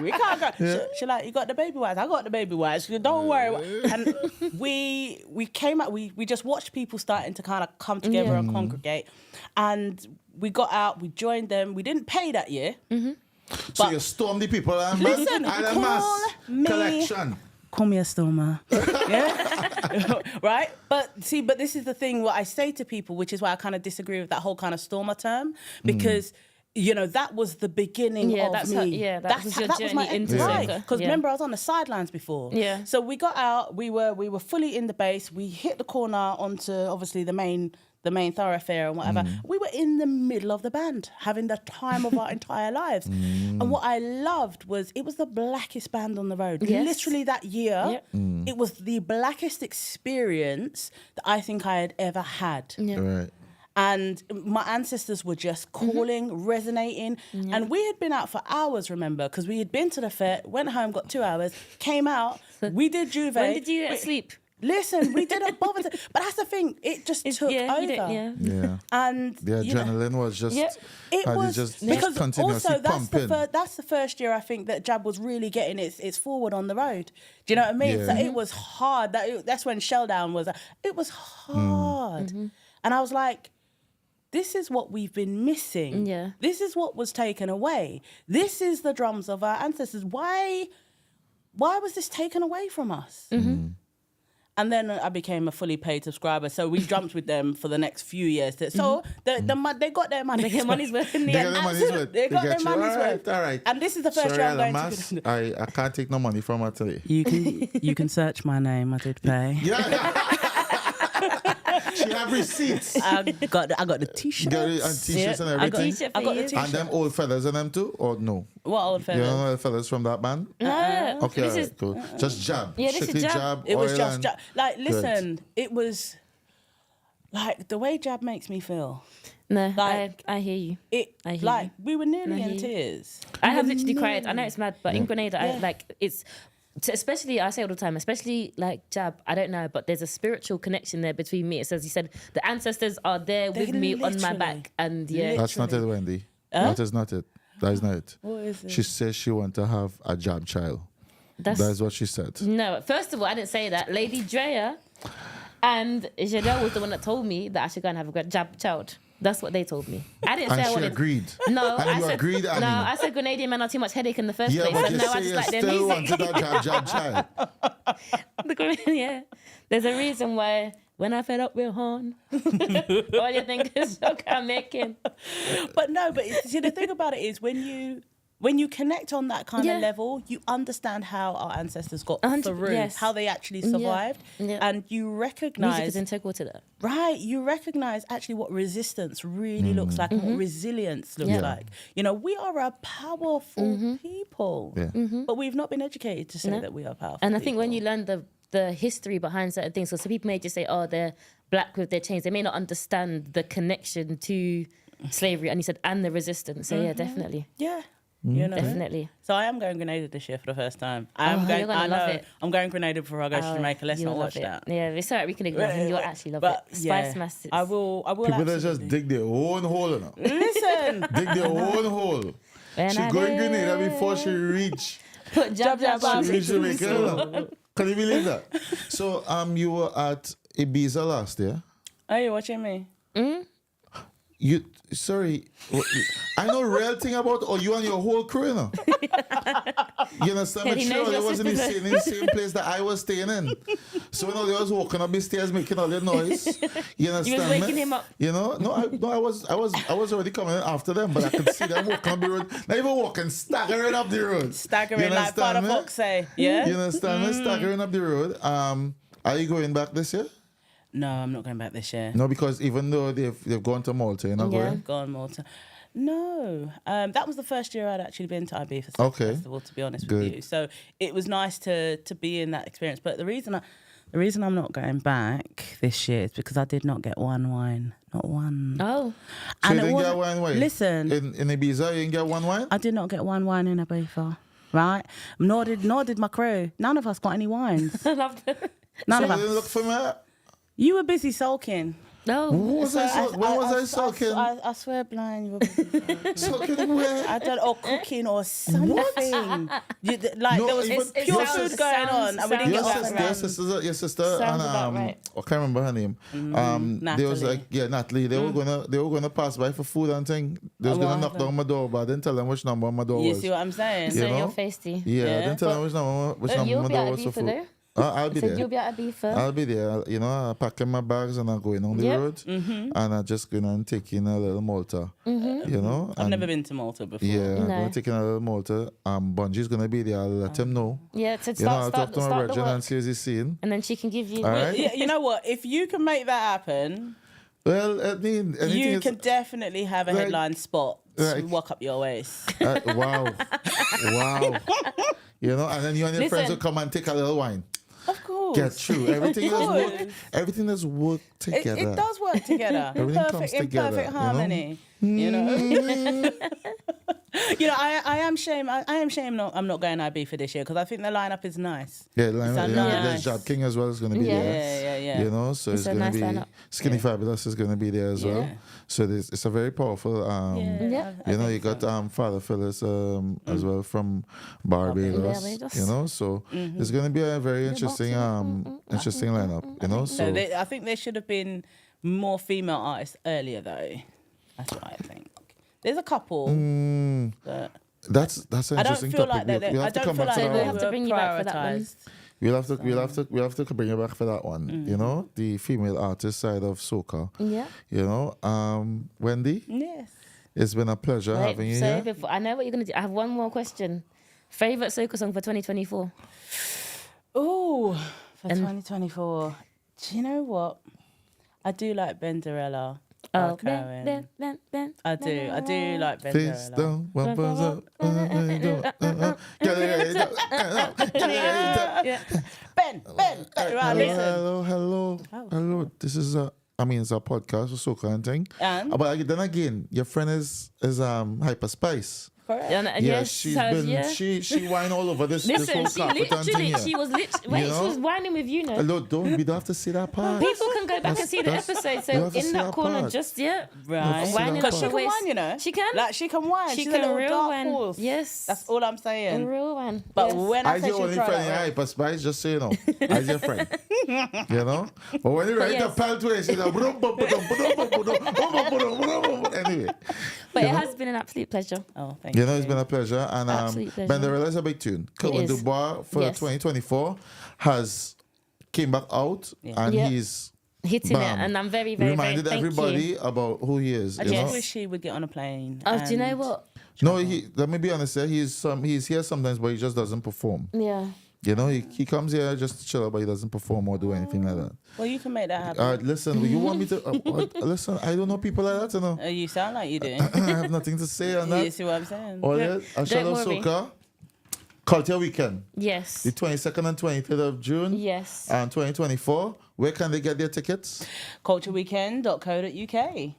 We can't go. She like, you got the baby wipes? I got the baby wipes. Don't worry. And we came out, we just watched people starting to kind of come together and congregate. And we got out, we joined them. We didn't pay that year. So you stormed the people and listen, collection. Call me a stormer. Right? But this is the thing what I say to people, which is why I kind of disagree with that whole kind of stormer term, because you know, that was the beginning of me. That was my into soca. Because remember, I was on the sidelines before. Yeah. So we got out, we were fully in the base, we hit the corner onto obviously the main thoroughfare and whatever. We were in the middle of the band, having the time of our entire lives. And what I loved was it was the blackest band on the road. Yes. Literally that year, it was the blackest experience that I think I had ever had. Yeah. Right. And my ancestors were just calling, resonating. And we had been out for hours, remember, because we had been to the fete, went home, got 2 hours, came out, we did Juve. When did you sleep? Listen, we didn't bother but that's the thing, it just took over. And the adrenaline was just it was just because continuously also pumping. That's the first year I think that Jab was really getting its forward on the road. Do you know what I mean? So it was hard. That's when Shelldown was. It was hard, and I was like, this is what we've been missing. Yeah, this is what was taken away. This is the drums of our ancestors. Why was this taken away from us? And then I became a fully paid subscriber. So we jumped with them for the next few years. So they got their money. They got money's worth in the end. They got their money's worth. All right. And this is the first year I'm going to... I can't take no money from her today. You can search my name. I did pay. She have receipts. I got the t-shirts. Got it, and t-shirts and I got, everything. I got the And t-shirts. And them old fellas in them too, or no? What old You fellas? don't know the fellas from that band? No. Okay, This alright, is cool. Just jab. Yeah, this is Strictly jab. It was oil just and- Jab. Like, listen, it was like the way Jab makes me feel. no. Like- I hear you. It I hear like you. we were nearly I in hear you. tears. I have literally cried. I know it's mad, but in Grenada, I Yeah. like it's. Especially, I say all the time, especially like Jab, I don't know, but there's a spiritual connection there between me. It says, he said, the ancestors are there with me on my literally- back. And yeah, That's not it, Wendy. That is not it. That is not it. What is it? She says she want to have a jab child. that's That's what she said. no. First of all, I didn't say that. Lady Drea and Janelle was the one that told me that I should go and have a Jab child. That's what they told me. I didn't say And I she wanted. agreed. No, And I you said agreed, no. Annie. I said Grenadian men are too much headache in the first Yeah, place. but And you no, I say just you like their still music. wanted that jab child. Yeah, there's a reason why when I fed up with Horn, all you think is Soca I'm making. But no, but see, the thing about it is when you connect on that kind Yeah. of level, you understand how our ancestors got 100 through, yes. how they actually survived, Yeah. and you Music recognize is integral to that. right. You recognize actually what resistance really looks like and what resilience looks Yeah. like. You know, we are a powerful people, Yeah. but we've not been educated to say that we are powerful. And I think when people. you learn the history behind certain things, so some people may just say, oh, they're black with their chains. They may not understand the connection to slavery. And you said, and the resistance. So yeah, definitely. yeah. You know, Definitely. So I am going Grenada this year for the first time. I'm Oh, going. you're gonna I know. love it. I'm going Grenada before I go to Oh, Jamaica. Let's you'll not love watch it. that. Yeah, it's alright. We can ignore him. You'll actually love But it. Spice yeah, masses. I will. People that just absolutely. dig their own hole now. Listen. Dig their own hole. When She I going did- Grenada before she reach. Put jab, jab, jab. She reach Jamaica. You know. Can you believe that? So you were at Ibiza last year. Are you watching me? You sorry, I know real thing about you and your whole crew, you know. You understand? Yeah, But he sure, knows they your was in the sisters. same place that I was staying in. So when they was walking up the stairs making all the noise, you understand? waking me? him up. You know? No, I was already coming in after them, but I could see them walking up the road. Not even walking, staggering up the road. Staggering You like understand Father me? Fox say. Yeah. You understand me? Staggering up the road. Are you going back this year? No, I'm not going back this year. No, because even though they've gone to Malta, you're not Yeah. going? Gone Malta. No, that was the first year I'd actually been to Ibiza Okay. Festival. To be honest Good. with you, so it was nice to be in that experience. But the reason I'm not going back this year is because I did not get one wine, not one. Oh, So And you it didn't get wasn't- one wine? listen. In Ibiza, you didn't get one wine? I did not get one wine in Ibiza, right? Nor did my crew. None of us got any wines. I love that. None So of you us. didn't look for me? You were busy sulking. No. When was I sulking? I swear blind, you were busy sulking. Sulking where? I don't or cooking or something. Like No, there was even- it pure sounds- food going on, and we didn't Your get sounds off about sister, right. your sister, Sounds and about right. I can't remember her name. There was Natalie. Natalie. They were gonna pass by for food and thing. They was Oh, gonna what knock happened? down my door, but I didn't tell them which number my door You was. see what I'm saying? So You know? you're feisty. Yeah, I Yeah, didn't tell them but- which number You'll my be door at was for Ibiza food. though. I'll be Said you'll there. be at Ibiza. I'll be there. You know, I'm packing my bags and I'm going on the Yep. road, and I'm just gonna take in a little Malta. You know, I've and never been to Malta before. Yeah, I'm No. gonna take in a little Malta. Bungy's gonna be there. I'll let him know. Yeah, to You know, I'll start talk to my the virgin and work. see what he's seeing. And then she can give you. All right. Yeah, you know what? If you can make that happen, Well, I mean, anything you is, can definitely have a like- headline spot. like- Walk up your waist. wow, wow. You know, and then you and your friends Listen. will come and take a little wine. Of course. Get through. Everything is course. work. Everything is work It, together. it does work together. Everything perfect, comes in together, perfect you know? harmony. You know. You know, I am shame. I am shame. I'm not going IB for this year because I think the lineup is nice. Yeah, like, Sound there's nice. Job King as well is going to be Yeah. there. Yeah. You know, so It's it's a going nice to be lineup. Skinny Fabulous is going to be there as well. Yeah. So it's a very powerful. Yeah. You know, you got Father Phyllis as well from Barbados. Barbados. You know, so it's going to be a very interesting interesting lineup. You know, So so I think there should have been more female artists earlier, though. That's what I think. There's a couple, but that's an I don't interesting feel topic. like that. We'll I have to don't come feel back like to we'll that have one. to bring you back for that one. prioritised. We'll have to bring you back for that one. You know, the female artist side of soca. Yeah. You know, Wendy, Yes. it's been a pleasure Wait, having you so here. before, I know what you're gonna do. I have one more question. Favorite soca song for 2024? Ooh, for And- 2024. Do you know what? I do like Benderella. Oh, Ben. I do like Face Benderella. down, one buzz up. Ben. Right, listen. Hello. This is it's a podcast for Soca and thing. And? But then again, your friend is Hyper Spice. Correct. Yeah, she's been she whine all over this Listen, whole she carpet and thing literally, here. she was literally, You know? she was whining with you, no? Hello, we don't have to see that part. People can go back and see the episode. we So have to in see that that corner, part. just Right. whining Because up She her can waist. whine, you know. She can. Like, she can whine. She She's can a little real dark whine. horse. Yes. That's all I'm A saying. real one. But yes. when I I say your she only cried friend in like, Hyper Spice, just so you know. I's your friend. You know? But when you write the yes. pelt way, she's like, anyway. But it has been an absolute pleasure. oh, thank You you. know, it's been a pleasure. And Absolute pleasure. Benderella is a big tune. Cohen is. Dubois for Yes. 2024 has came back out and Yeah. he's Hitting Bam. it, and I'm very, very, reminded very everybody about who he is. I You just know? wish he would get on a plane. Oh, do you know and- what? No, let me be honest. He's here sometimes, but he just doesn't perform. Yeah. You know, he comes here just to chill out, but he doesn't perform or do anything like that. Well, you can make that happen. Listen, you want me to listen? I don't know people like that. You know, You sound like you do. I have nothing to say on You that. see what I'm saying? All right, a shout out worry. Soca Culture Weekend, Yes. the 22nd and 23rd of June, Yes. and 2024. Where can they get their tickets? Cultureweekend.co.uk.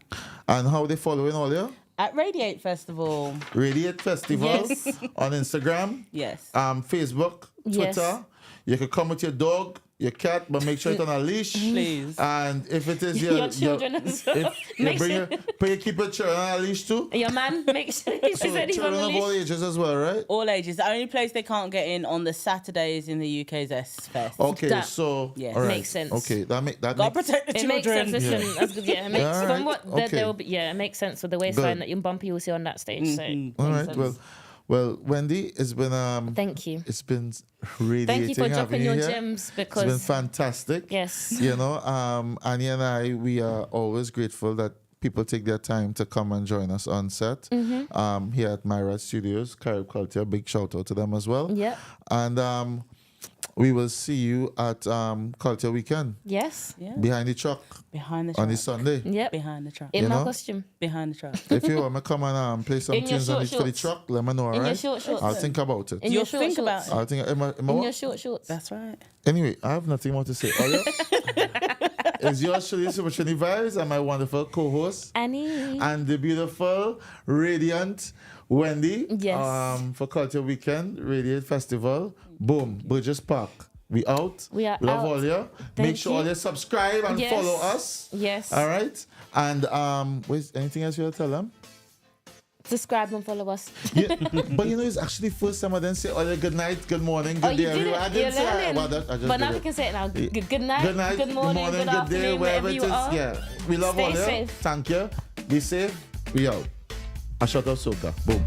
And how they following all there? At Radiate Festival. Radiate Festival Yes. on Instagram, Yes. Facebook, Yes. Twitter. You can come with your dog, your cat, but make sure it's on a leash. Please. And if it is Your children as well. if you Make bring sure- keep your children on a leash too. And your man, make sure he So said he's on children the of all leash. ages as well, right? All ages. The only place they can't get in on the Saturdays in the UK's S Fest. Okay, That- so Yes. all right. Makes sense. Okay, that Gotta makes protect the It makes children. sense. Listen, that's good. Yeah, it makes Yeah, from alright, what okay. there will be. Yeah, it makes sense with the waistline that your bumpy will see on that stage. So all makes right. sense. Well, Wendy, it's been Thank you. it's been radiating Thank you for having dropping you your here. gems It's been because fantastic. yes, You know, Anya and I, we are always grateful that people take their time to come and join us on set Mm-hmm. here at Myra Studios, Carib Culture. Big shout out to them as well. Yep. And we will see you at Culture Weekend yes, Yeah. behind the truck Behind the on truck. this Sunday. yep. Behind the truck. In You my know? costume, Behind the truck. If you want me to come and play some In your tunes short for the shorts. truck, let me know, all in your right? short shorts, I'll think about it. in You'll your short think shorts, about it. I'll think. Am I in what? your short shorts. That's right. Anyway, I have nothing more to say. Oh, yeah? It's yours, Shirley Superchini Vibes, and my wonderful co-host, Annie. and the beautiful, radiant Wendy. Yes. For Culture Weekend, Radiate Festival. Boom, Burgess Park. We out. We are Love out. all you. Thank Make sure you. all you subscribe and Yes. follow us. Yes. All right. And anything else you want to tell them? Subscribe and follow us. Yeah, but you know, it's actually first time I didn't say all good night, good morning, good Oh, day, you did everyone. I it. didn't You're say learning. about that. I just But did now it. we can say it now. Yeah. Good night, Good night, good morning, good afternoon, wherever wherever it you is. are. Yeah, we love Stay all you. safe. Thank you. Be safe. We out. A shot of Soca. Boom.